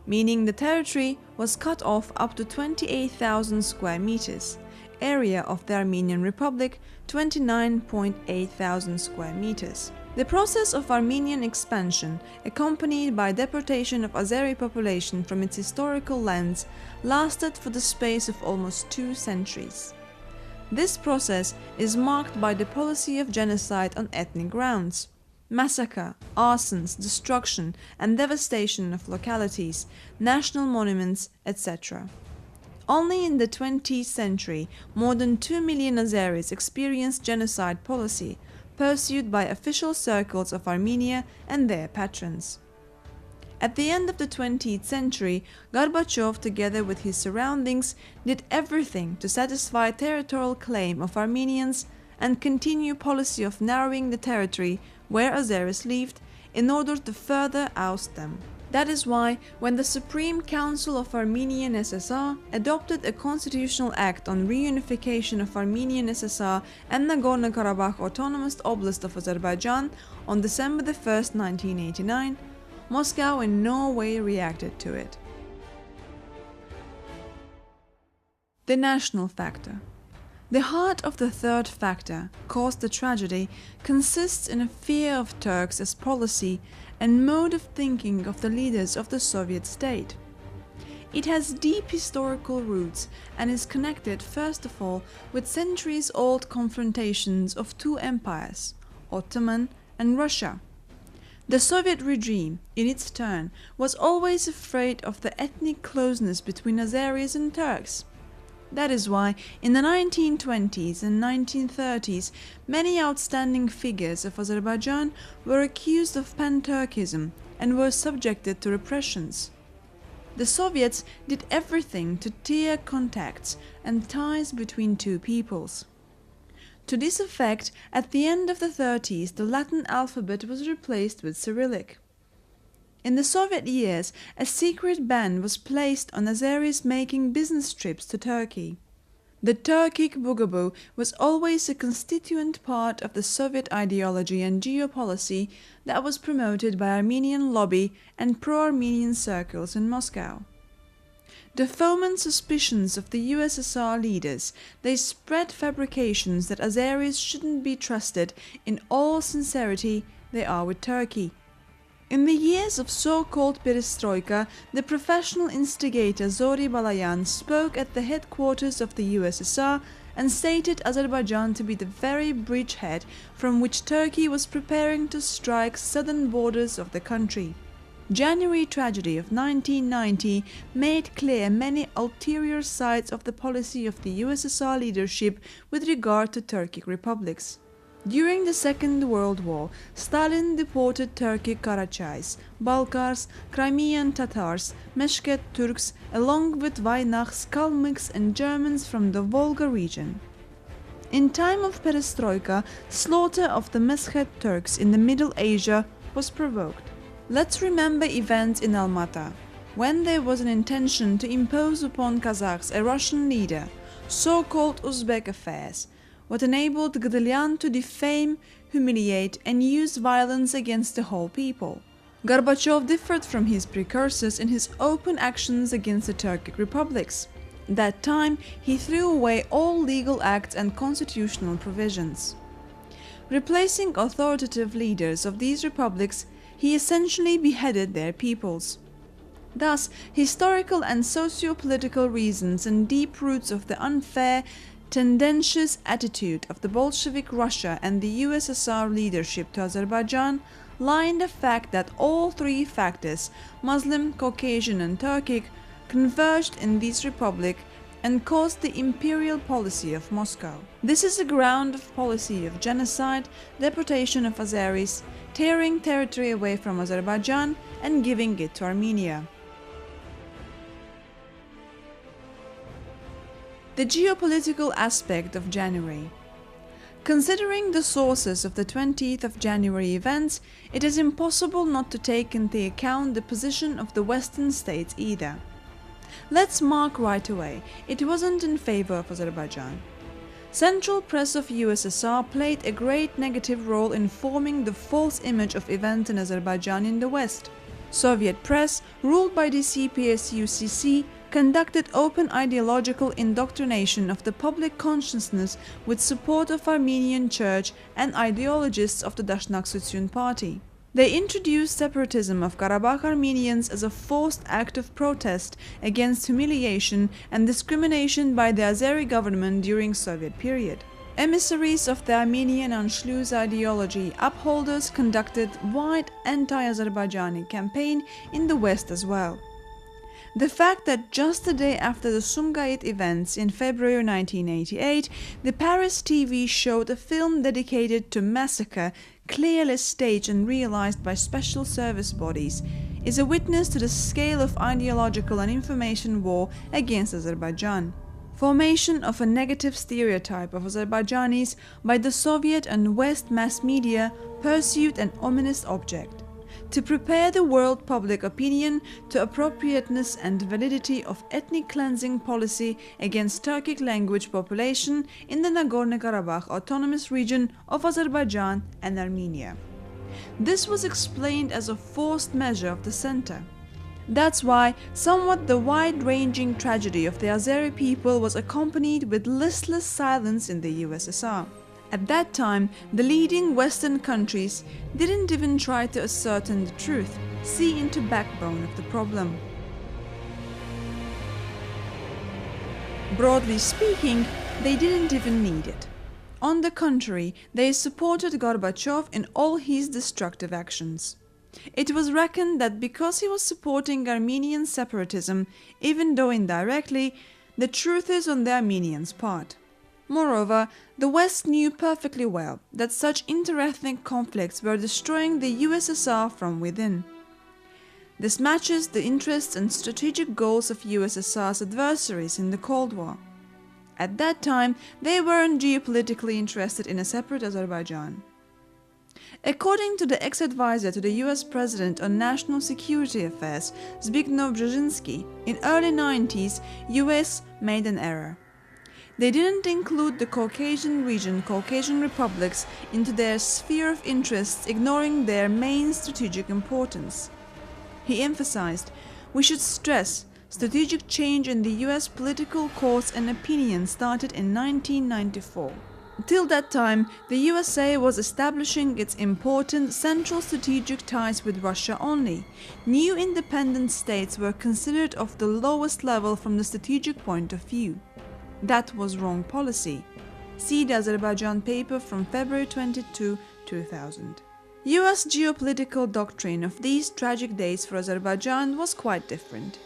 meaning the territory was cut off up to 28,000 square meters, area of the Armenian Republic 29.8 thousand square meters. The process of Armenian expansion, accompanied by deportation of Azeri population from its historical lands, lasted for the space of almost 2 centuries. This process is marked by the policy of genocide on ethnic grounds, massacre, arsons, destruction and devastation of localities, national monuments, etc. Only in the 20th century, more than 2 million Azeris experienced genocide policy, pursued by official circles of Armenia and their patrons. At the end of the 20th century, Gorbachev, together with his surroundings, did everything to satisfy territorial claim of Armenians and continue policy of narrowing the territory where Azeris lived in order to further oust them. That is why, when the Supreme Council of Armenian SSR adopted a constitutional act on reunification of Armenian SSR and Nagorno-Karabakh Autonomous Oblast of Azerbaijan on December 1, 1989, Moscow in no way reacted to it. The national factor. The heart of the third factor, caused the tragedy, consists in a fear of Turks as policy and mode of thinking of the leaders of the Soviet state. It has deep historical roots and is connected, first of all, with centuries-old confrontations of two empires, Ottoman and Russia. The Soviet regime, in its turn, was always afraid of the ethnic closeness between Azeris and Turks. That is why, in the 1920s and 1930s, many outstanding figures of Azerbaijan were accused of pan-Turkism and were subjected to repressions. The Soviets did everything to tear contacts and ties between two peoples. To this effect, at the end of the 30s, the Latin alphabet was replaced with Cyrillic. In the Soviet years, a secret ban was placed on Azeris making business trips to Turkey. The Turkic bugaboo was always a constituent part of the Soviet ideology and geopolicy that was promoted by Armenian lobby and pro-Armenian circles in Moscow. To foment suspicions of the USSR leaders, they spread fabrications that Azeris shouldn't be trusted in all sincerity they are with Turkey. In the years of so-called perestroika, the professional instigator Zori Balayan spoke at the headquarters of the USSR and stated Azerbaijan to be the very bridgehead from which Turkey was preparing to strike southern borders of the country. January tragedy of 1990 made clear many ulterior sides of the policy of the USSR leadership with regard to Turkic republics. During the Second World War, Stalin deported Turkic Karachais, Balkars, Crimean Tatars, Meshket Turks, along with Vaynaks, Kalmyks and Germans from the Volga region. In time of perestroika, slaughter of the Meshket Turks in the Middle Asia was provoked. Let's remember events in Almaty, when there was an intention to impose upon Kazakhs a Russian leader, so-called Uzbek affairs, what enabled Gdelian to defame, humiliate and use violence against the whole people. Gorbachev differed from his precursors in his open actions against the Turkic republics. At that time, he threw away all legal acts and constitutional provisions. Replacing authoritative leaders of these republics, he essentially beheaded their peoples. Thus, historical and socio-political reasons and deep roots of the unfair, tendentious attitude of the Bolshevik Russia and the USSR leadership to Azerbaijan lie in the fact that all three factors, Muslim, Caucasian and Turkic, converged in this republic and caused the imperial policy of Moscow. This is a ground of policy of genocide, deportation of Azeris, tearing territory away from Azerbaijan and giving it to Armenia. The geopolitical aspect of January. Considering the sources of the 20th of January events, it is impossible not to take into account the position of the Western states either. Let's mark right away, it wasn't in favor of Azerbaijan. Central press of USSR played a great negative role in forming the false image of events in Azerbaijan in the West. Soviet press, ruled by the CPSUCC, conducted open ideological indoctrination of the public consciousness with support of Armenian Church and ideologists of the Dashnaksutyun party. They introduced separatism of Karabakh Armenians as a forced act of protest against humiliation and discrimination by the Azeri government during Soviet period. Emissaries of the Armenian Anschluss ideology upholders conducted wide anti-Azerbaijani campaign in the West as well. The fact that just a day after the Sumgait events in February 1988, the Paris TV showed a film dedicated to massacre, clearly staged and realized by special service bodies, is a witness to the scale of ideological and information war against Azerbaijan. Formation of a negative stereotype of Azerbaijanis by the Soviet and West mass media pursued an ominous object: to prepare the world public opinion to appropriateness and validity of ethnic cleansing policy against Turkic language population in the Nagorno-Karabakh autonomous region of Azerbaijan and Armenia. This was explained as a forced measure of the center. That's why somewhat the wide-ranging tragedy of the Azeri people was accompanied with listless silence in the USSR. At that time, the leading Western countries didn't even try to ascertain the truth, see into the backbone of the problem. Broadly speaking, they didn't even need it. On the contrary, they supported Gorbachev in all his destructive actions. It was reckoned that because he was supporting Armenian separatism, even though indirectly, the truth is on the Armenians' part. Moreover, the West knew perfectly well that such interethnic conflicts were destroying the USSR from within. This matches the interests and strategic goals of USSR's adversaries in the Cold War. At that time, they weren't geopolitically interested in a separate Azerbaijan. According to the ex-advisor to the US President on National Security Affairs, Zbigniew Brzezinski, in early 90s, US made an error. They didn't include the Caucasian region, Caucasian republics, into their sphere of interests, ignoring their main strategic importance. He emphasized, "We should stress, strategic change in the US political course and opinion started in 1994. Till that time, the USA was establishing its important central strategic ties with Russia only. New independent states were considered of the lowest level from the strategic point of view. That was wrong policy." See the Azerbaijan paper from February 22, 2000. US geopolitical doctrine of these tragic days for Azerbaijan was quite different.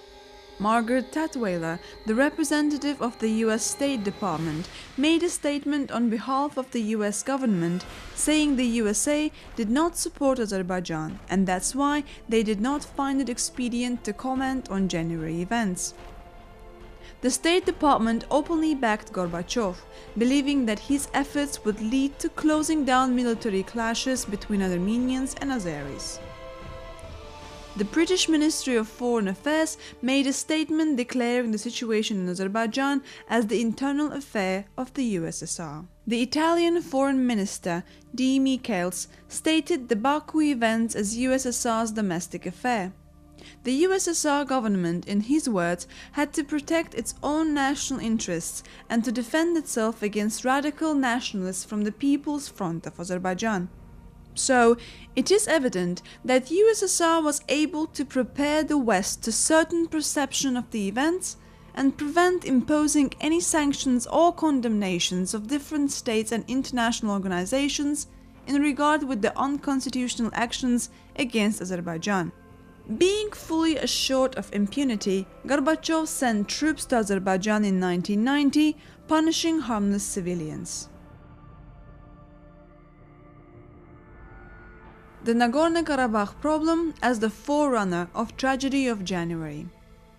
Margaret Tatweiler, the representative of the US State Department, made a statement on behalf of the US government saying the USA did not support Azerbaijan, and that's why they did not find it expedient to comment on January events. The State Department openly backed Gorbachev, believing that his efforts would lead to closing down military clashes between Armenians and Azeris. The British Ministry of Foreign Affairs made a statement declaring the situation in Azerbaijan as the internal affair of the USSR. The Italian Foreign Minister, D. Michels, stated the Baku events as USSR's domestic affair. The USSR government, in his words, had to protect its own national interests and to defend itself against radical nationalists from the People's Front of Azerbaijan. So, it is evident that USSR was able to prepare the West to certain perception of the events and prevent imposing any sanctions or condemnations of different states and international organizations in regard with the unconstitutional actions against Azerbaijan. Being fully assured of impunity, Gorbachev sent troops to Azerbaijan in 1990, punishing harmless civilians. The Nagorno-Karabakh problem as the forerunner of tragedy of January.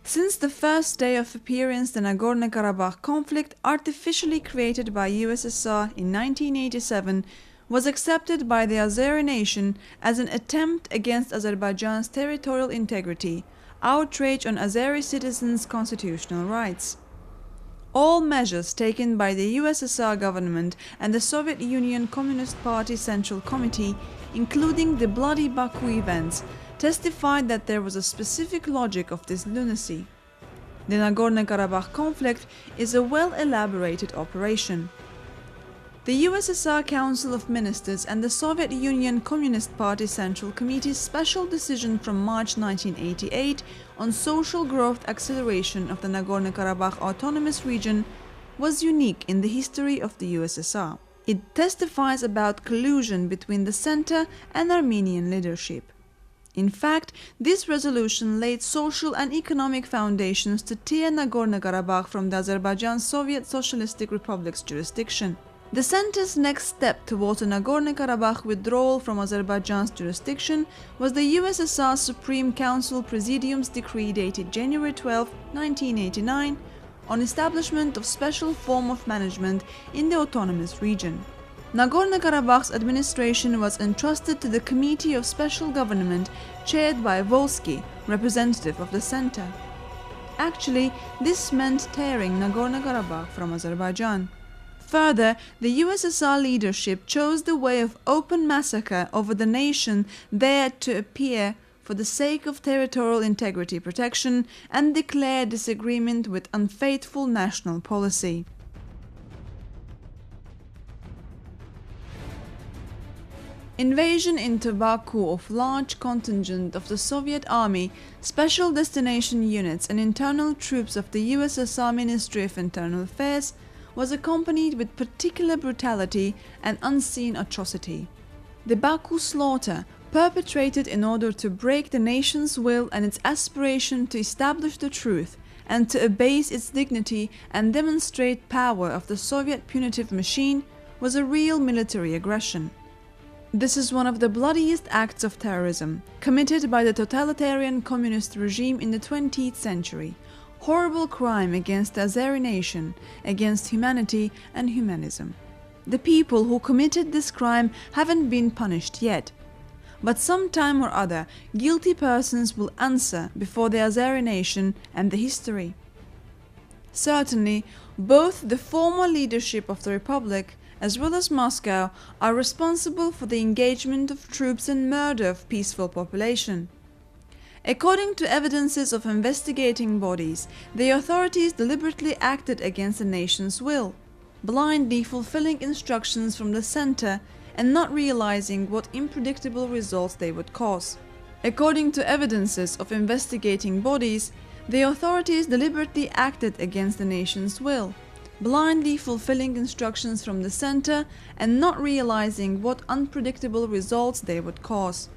Since the first day of appearance, the Nagorno-Karabakh conflict, artificially created by USSR in 1987, was accepted by the Azeri nation as an attempt against Azerbaijan's territorial integrity, outrage on Azeri citizens' constitutional rights. All measures taken by the USSR government and the Soviet Union Communist Party Central Committee, including the bloody Baku events, testified that there was a specific logic of this lunacy. The Nagorno-Karabakh conflict is a well-elaborated operation. The USSR Council of Ministers and the Soviet Union Communist Party Central Committee's special decision from March 1988 on social growth acceleration of the Nagorno-Karabakh Autonomous Region was unique in the history of the USSR. It testifies about collusion between the center and Armenian leadership. In fact, this resolution laid social and economic foundations to tear Nagorno-Karabakh from the Azerbaijan Soviet Socialistic Republic's jurisdiction. The center's next step towards a Nagorno-Karabakh withdrawal from Azerbaijan's jurisdiction was the USSR Supreme Council Presidium's decree dated January 12, 1989, on establishment of special form of management in the autonomous region. Nagorno-Karabakh's administration was entrusted to the Committee of Special Government chaired by Volsky, representative of the center. Actually, this meant tearing Nagorno-Karabakh from Azerbaijan. Further, the USSR leadership chose the way of open massacre over the nation there to appear for the sake of territorial integrity protection and declare disagreement with unfaithful national policy. Invasion into Baku of large contingent of the Soviet Army, special destination units and internal troops of the USSR Ministry of Internal Affairs was accompanied with particular brutality and unseen atrocity. The Baku slaughter, perpetrated in order to break the nation's will and its aspiration to establish the truth and to abase its dignity and demonstrate power of the Soviet punitive machine, was a real military aggression. This is one of the bloodiest acts of terrorism committed by the totalitarian communist regime in the 20th century. Horrible crime against the Azeri nation, against humanity and humanism. The people who committed this crime haven't been punished yet, but sometime or other guilty persons will answer before the Azeri nation and the history. Certainly, both the former leadership of the Republic as well as Moscow are responsible for the engagement of troops and murder of peaceful population. According to evidences of investigating bodies, the authorities deliberately acted against the nation's will, blindly fulfilling instructions from the center and not realizing what unpredictable results they would cause. According to evidences of investigating bodies, the authorities deliberately acted against the nation's will, blindly fulfilling instructions from the center and not realizing what unpredictable results they would cause.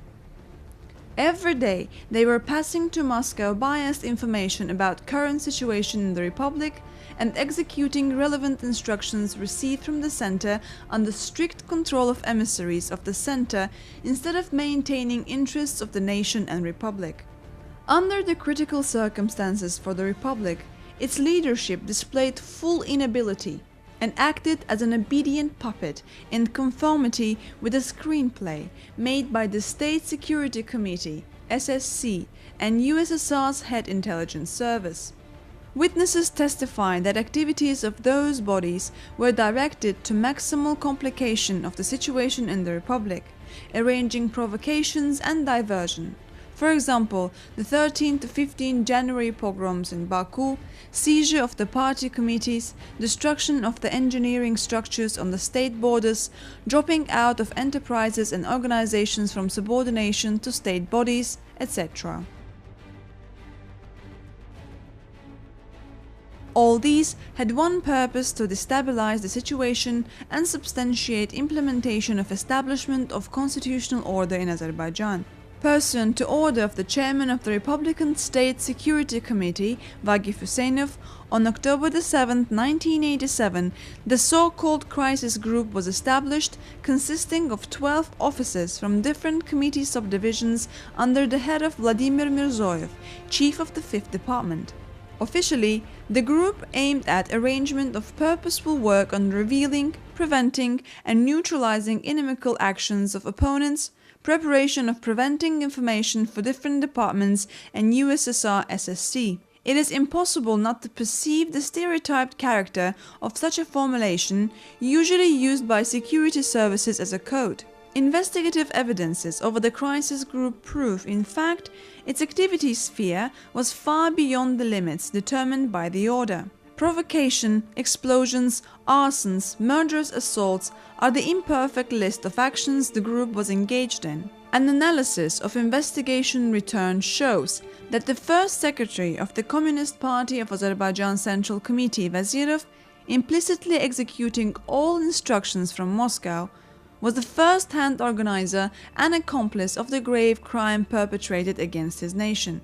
Every day, they were passing to Moscow biased information about current situation in the Republic and executing relevant instructions received from the center under strict control of emissaries of the center instead of maintaining interests of the nation and Republic. Under the critical circumstances for the Republic, its leadership displayed full inability and acted as an obedient puppet in conformity with a screenplay made by the State Security Committee, SSC, and USSR's Head Intelligence Service. Witnesses testify that activities of those bodies were directed to maximal complication of the situation in the Republic, arranging provocations and diversion. For example, the 13 to 15 January pogroms in Baku, seizure of the party committees, destruction of the engineering structures on the state borders, dropping out of enterprises and organizations from subordination to state bodies, etc. All these had one purpose: to destabilize the situation and substantiate implementation of establishment of constitutional order in Azerbaijan. Pursuant to order of the chairman of the Republican State Security Committee, Vagif Huseynov, on October 7, 1987, the so-called crisis group was established, consisting of 12 officers from different committee subdivisions under the head of Vladimir Mirzoyev, chief of the 5th Department. Officially, the group aimed at arrangement of purposeful work on revealing, preventing, and neutralizing inimical actions of opponents, preparation of preventing information for different departments and USSR SSC. It is impossible not to perceive the stereotyped character of such a formulation, usually used by security services as a code. Investigative evidences over the crisis group prove, in fact, its activity sphere was far beyond the limits determined by the order. Provocation, explosions, arsons, murderous assaults are the imperfect list of actions the group was engaged in. An analysis of investigation return shows that the first secretary of the Communist Party of Azerbaijan Central Committee, Vazirov, implicitly executing all instructions from Moscow, was the first-hand organizer and accomplice of the grave crime perpetrated against his nation.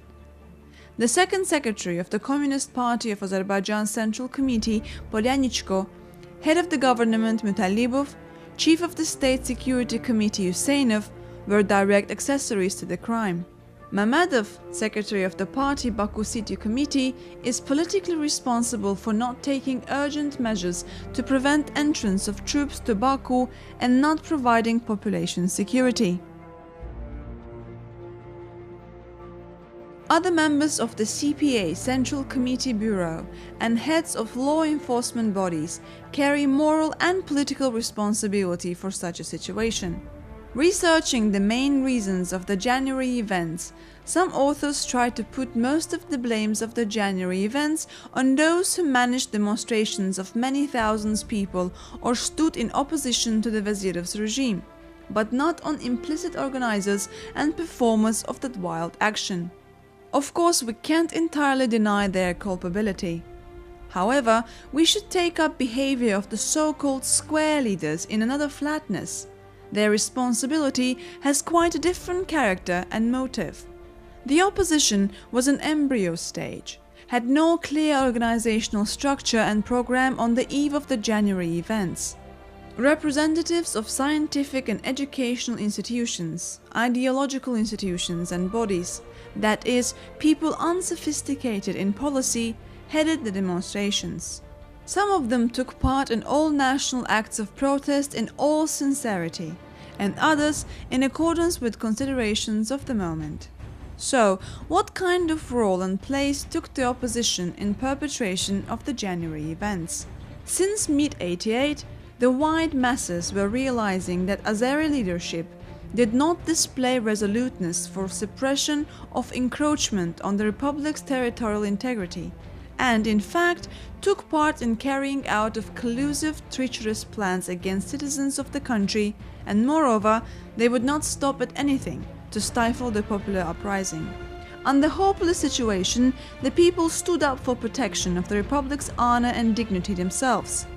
The second secretary of the Communist Party of Azerbaijan Central Committee, Polyanichko, head of the government, Mutalibov, chief of the State Security Committee, Huseynov, were direct accessories to the crime. Mamedov, secretary of the party Baku City Committee, is politically responsible for not taking urgent measures to prevent entrance of troops to Baku and not providing population security. Other members of the CPA Central Committee Bureau and heads of law enforcement bodies carry moral and political responsibility for such a situation. Researching the main reasons of the January events, some authors try to put most of the blames of the January events on those who managed demonstrations of many thousands people or stood in opposition to the Vazirov's regime, but not on implicit organizers and performers of that wild action. Of course, we can't entirely deny their culpability. However, we should take up behavior of the so-called square leaders in another flatness. Their responsibility has quite a different character and motive. The opposition was an embryo stage, had no clear organizational structure and program on the eve of the January events. Representatives of scientific and educational institutions, ideological institutions and bodies, that is, people unsophisticated in policy, headed the demonstrations. Some of them took part in all national acts of protest in all sincerity, and others in accordance with considerations of the moment. So, what kind of role and place took the opposition in perpetration of the January events? Since mid-88, the wide masses were realizing that Azeri leadership did not display resoluteness for suppression of encroachment on the Republic's territorial integrity, and in fact took part in carrying out of collusive, treacherous plans against citizens of the country, and moreover, they would not stop at anything to stifle the popular uprising. Under hopeless situation, the people stood up for protection of the Republic's honor and dignity themselves,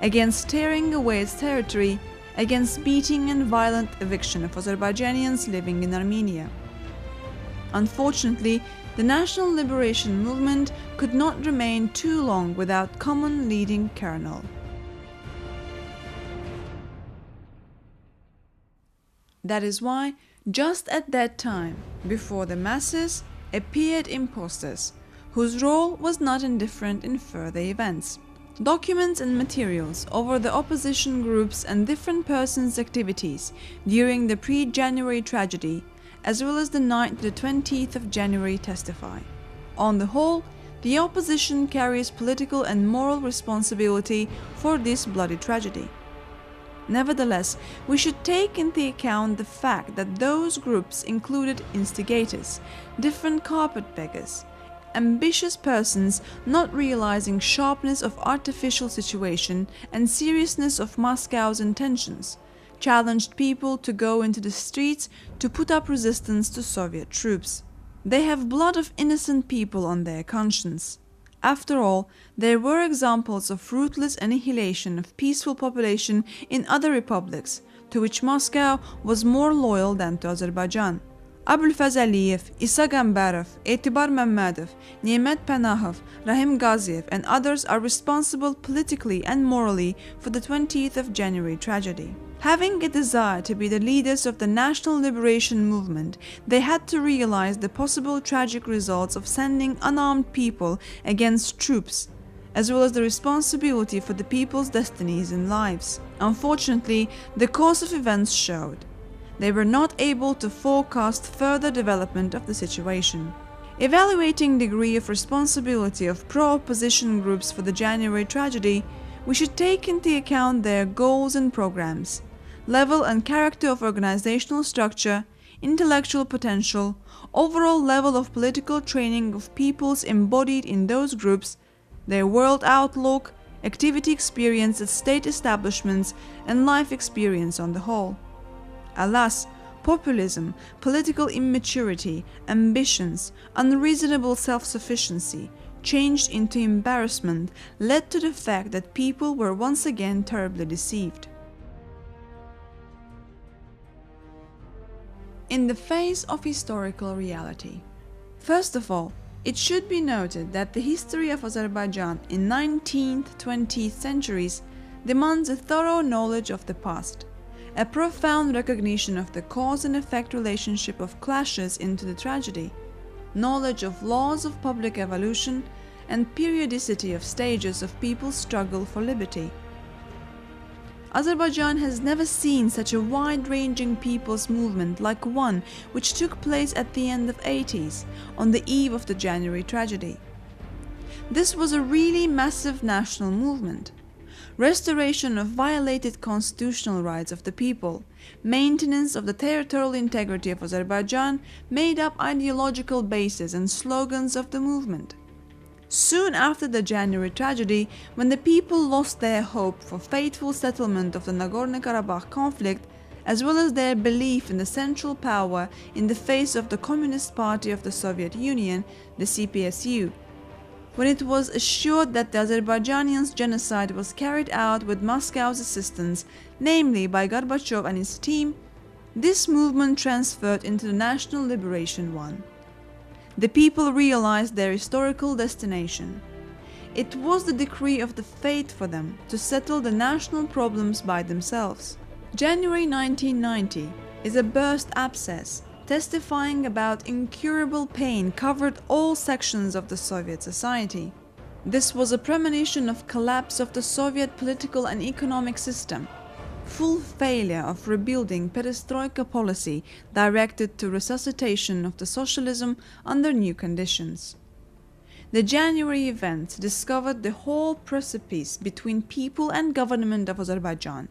against tearing away its territory, against beating and violent eviction of Azerbaijanians living in Armenia. Unfortunately, the national liberation movement could not remain too long without common leading kernel. That is why, just at that time, before the masses, appeared impostors, whose role was not indifferent in further events. Documents and materials over the opposition groups and different persons' activities during the pre-January tragedy, as well as the night to the 20th of January testify. On the whole, the opposition carries political and moral responsibility for this bloody tragedy. Nevertheless, we should take into account the fact that those groups included instigators, different carpetbaggers, ambitious persons not realizing sharpness of artificial situation and seriousness of Moscow's intentions, challenged people to go into the streets to put up resistance to Soviet troops. They have blood of innocent people on their conscience. After all, there were examples of ruthless annihilation of peaceful population in other republics, to which Moscow was more loyal than to Azerbaijan. Abulfaz Aliyev, Isa Gambarov, Etibar Mammadov, Nimet Panahov, Rahim Gaziev, and others are responsible politically and morally for the 20th of January tragedy. Having a desire to be the leaders of the national liberation movement, they had to realize the possible tragic results of sending unarmed people against troops, as well as the responsibility for the people's destinies and lives. Unfortunately, the course of events showed they were not able to forecast further development of the situation. Evaluating degree of responsibility of pro-opposition groups for the January tragedy, we should take into account their goals and programs, level and character of organizational structure, intellectual potential, overall level of political training of peoples embodied in those groups, their world outlook, activity experience at state establishments, and life experience on the whole. Alas, populism, political immaturity, ambitions, unreasonable self-sufficiency, changed into embarrassment, led to the fact that people were once again terribly deceived. In the face of historical reality. First of all, it should be noted that the history of Azerbaijan in 19th-20th centuries demands a thorough knowledge of the past, a profound recognition of the cause and effect relationship of clashes into the tragedy, knowledge of laws of public evolution, and periodicity of stages of people's struggle for liberty. Azerbaijan has never seen such a wide-ranging people's movement like one which took place at the end of the 80s, on the eve of the January tragedy. This was a really massive national movement. Restoration of violated constitutional rights of the people, maintenance of the territorial integrity of Azerbaijan made up ideological bases and slogans of the movement. Soon after the January tragedy, when the people lost their hope for faithful settlement of the Nagorno-Karabakh conflict, as well as their belief in the central power in the face of the Communist Party of the Soviet Union, the CPSU, when it was assured that the Azerbaijanians' genocide was carried out with Moscow's assistance, namely by Gorbachev and his team, this movement transferred into the National Liberation One. The people realized their historical destination. It was the decree of the fate for them to settle the national problems by themselves. January 1990 is a burst abscess, testifying about incurable pain covered all sections of the Soviet society. This was a premonition of collapse of the Soviet political and economic system, full failure of rebuilding perestroika policy directed to resuscitation of the socialism under new conditions. The January events discovered the whole precipice between people and government of Azerbaijan,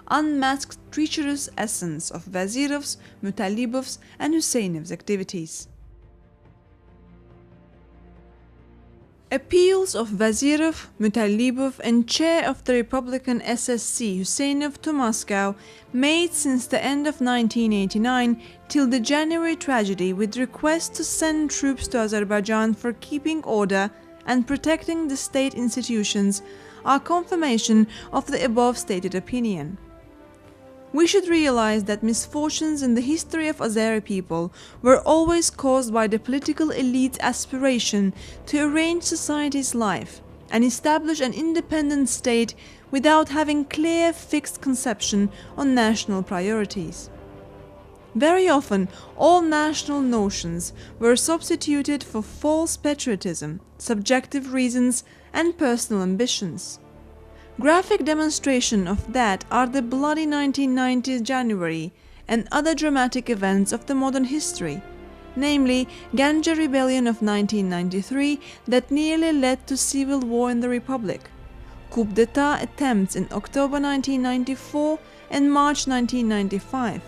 unmasked treacherous essence of Vazirov's, Mutalibov's and Husseinov's activities. Appeals of Vazirov, Mutalibov and chair of the Republican SSC Husseinov to Moscow made since the end of 1989 till the January tragedy with requests to send troops to Azerbaijan for keeping order and protecting the state institutions are confirmation of the above stated opinion. We should realize that misfortunes in the history of Azeri people were always caused by the political elite's aspiration to arrange society's life and establish an independent state without having clear, fixed conception on national priorities. Very often, all national notions were substituted for false patriotism, subjective reasons, and personal ambitions. Graphic demonstration of that are the bloody 1990s January and other dramatic events of the modern history, namely Ganja Rebellion of 1993 that nearly led to civil war in the Republic, coup d'etat attempts in October 1994 and March 1995,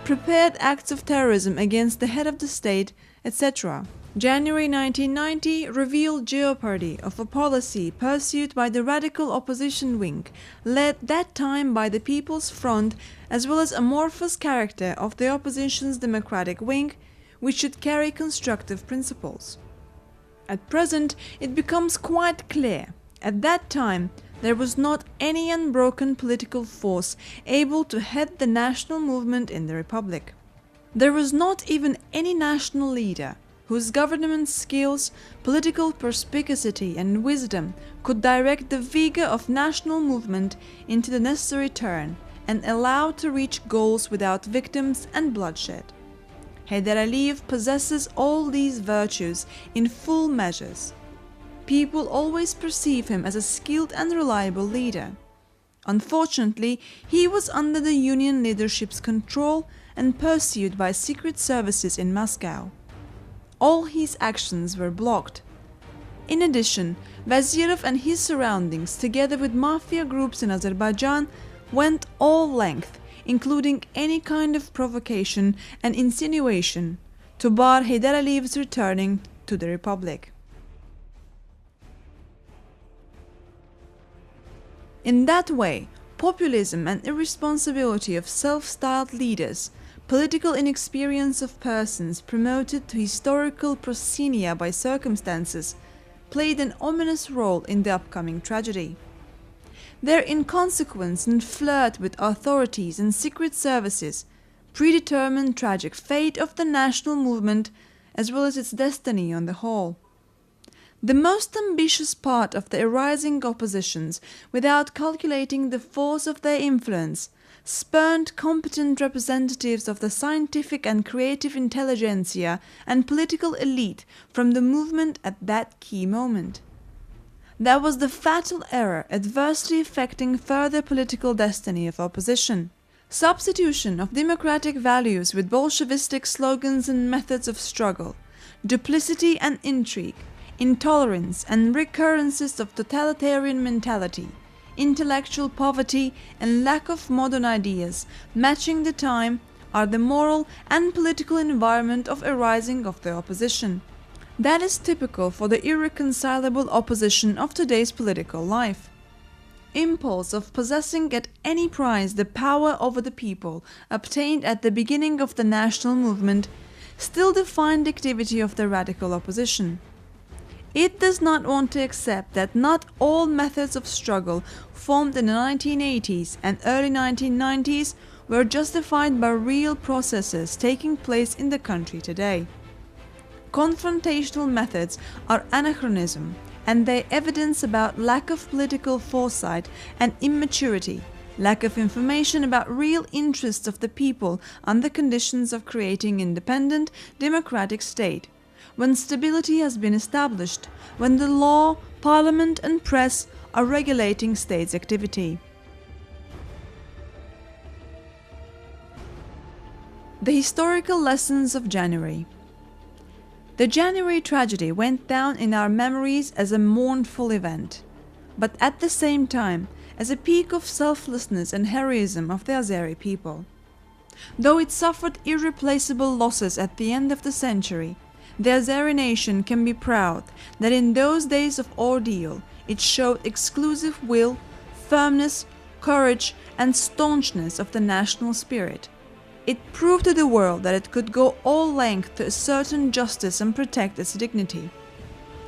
prepared acts of terrorism against the head of the state, etc. January 1990 revealed jeopardy of a policy pursued by the radical opposition wing, led that time by the People's Front, as well as amorphous character of the opposition's democratic wing, which should carry constructive principles. At present, it becomes quite clear, at that time, there was not any unbroken political force able to head the national movement in the Republic. There was not even any national leader whose government skills, political perspicacity and wisdom could direct the vigor of national movement into the necessary turn and allow to reach goals without victims and bloodshed. Heydar Aliyev possesses all these virtues in full measures. People always perceive him as a skilled and reliable leader. Unfortunately, he was under the Union leadership's control and pursued by secret services in Moscow. All his actions were blocked. In addition, Vazirov and his surroundings, together with mafia groups in Azerbaijan, went all length, including any kind of provocation and insinuation, to bar Heydar Aliyev's returning to the Republic. In that way, populism and irresponsibility of self-styled leaders, political inexperience of persons promoted to historical proxenia by circumstances, played an ominous role in the upcoming tragedy. Their inconsequence and flirt with authorities and secret services predetermined tragic fate of the national movement as well as its destiny on the whole. The most ambitious part of the arising oppositions, without calculating the force of their influence, spurned competent representatives of the scientific and creative intelligentsia and political elite from the movement at that key moment. That was the fatal error adversely affecting further political destiny of opposition. Substitution of democratic values with Bolshevistic slogans and methods of struggle, duplicity and intrigue, intolerance and recurrences of totalitarian mentality, intellectual poverty and lack of modern ideas matching the time are the moral and political environment of arising of the opposition. That is typical for the irreconcilable opposition of today's political life. Impulse of possessing at any price the power over the people obtained at the beginning of the national movement still defined the activity of the radical opposition. It does not want to accept that not all methods of struggle formed in the 1980s and early 1990s were justified by real processes taking place in the country today. Confrontational methods are anachronism, and they evidence about lack of political foresight and immaturity, lack of information about real interests of the people and the conditions of creating independent, democratic state, when stability has been established, when the law, parliament and press are regulating state's activity. The historical lessons of January. The January tragedy went down in our memories as a mournful event, but at the same time as a peak of selflessness and heroism of the Azeri people. Though it suffered irreplaceable losses at the end of the century, the Azeri nation can be proud that in those days of ordeal it showed exclusive will, firmness, courage and staunchness of the national spirit. It proved to the world that it could go all length to ascertain justice and protect its dignity.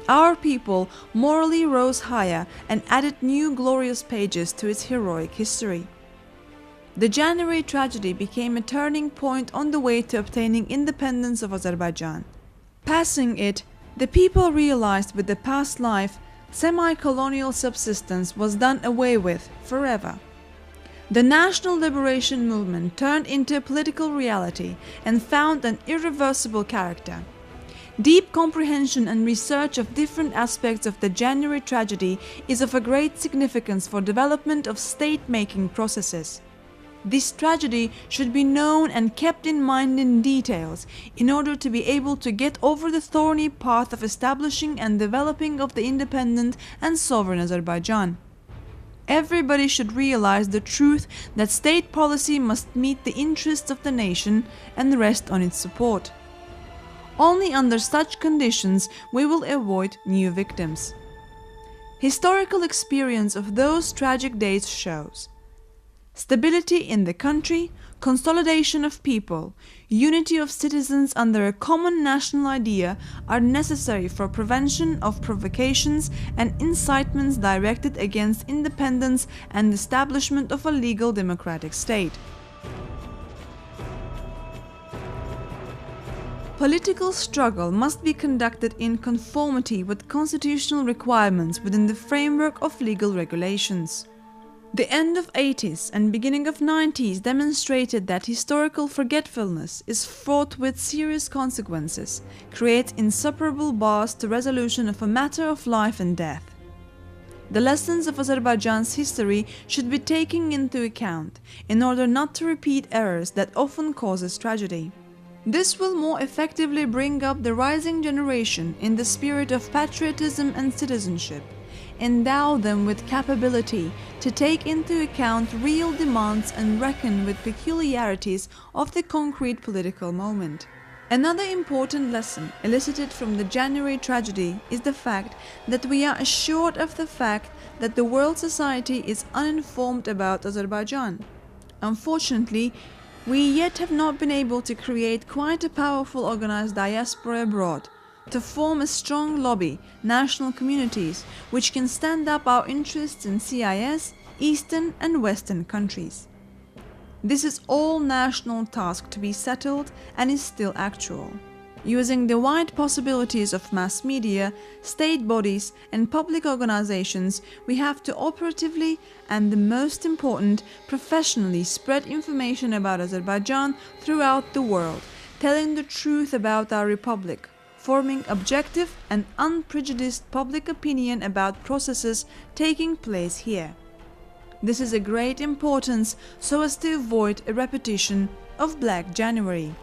Our people morally rose higher and added new glorious pages to its heroic history. The January tragedy became a turning point on the way to obtaining independence of Azerbaijan. Passing it, the people realized with the past life, semi-colonial subsistence was done away with forever. The national liberation movement turned into a political reality and found an irreversible character. Deep comprehension and research of different aspects of the January tragedy is of a great significance for development of state-making processes. This tragedy should be known and kept in mind in details in order to be able to get over the thorny path of establishing and developing of the independent and sovereign Azerbaijan. Everybody should realize the truth that state policy must meet the interests of the nation and rest on its support. Only under such conditions we will avoid new victims. Historical experience of those tragic days shows stability in the country, consolidation of people, unity of citizens under a common national idea are necessary for prevention of provocations and incitements directed against independence and establishment of a legal democratic state. Political struggle must be conducted in conformity with constitutional requirements within the framework of legal regulations. The end of 80s and beginning of 90s demonstrated that historical forgetfulness is fraught with serious consequences, creates insuperable bars to resolution of a matter of life and death. The lessons of Azerbaijan's history should be taken into account in order not to repeat errors that often causes tragedy. This will more effectively bring up the rising generation in the spirit of patriotism and citizenship, endow them with capability to take into account real demands and reckon with peculiarities of the concrete political moment. Another important lesson elicited from the January tragedy is the fact that we are assured of the fact that the world society is uninformed about Azerbaijan. Unfortunately, we yet have not been able to create quite a powerful organized diaspora abroad, to form a strong lobby, national communities, which can stand up our interests in CIS, Eastern and Western countries. This is all national task to be settled and is still actual. Using the wide possibilities of mass media, state bodies and public organizations, we have to operatively and, the most important, professionally spread information about Azerbaijan throughout the world, telling the truth about our republic, forming objective and unprejudiced public opinion about processes taking place here. This is of great importance so as to avoid a repetition of Black January.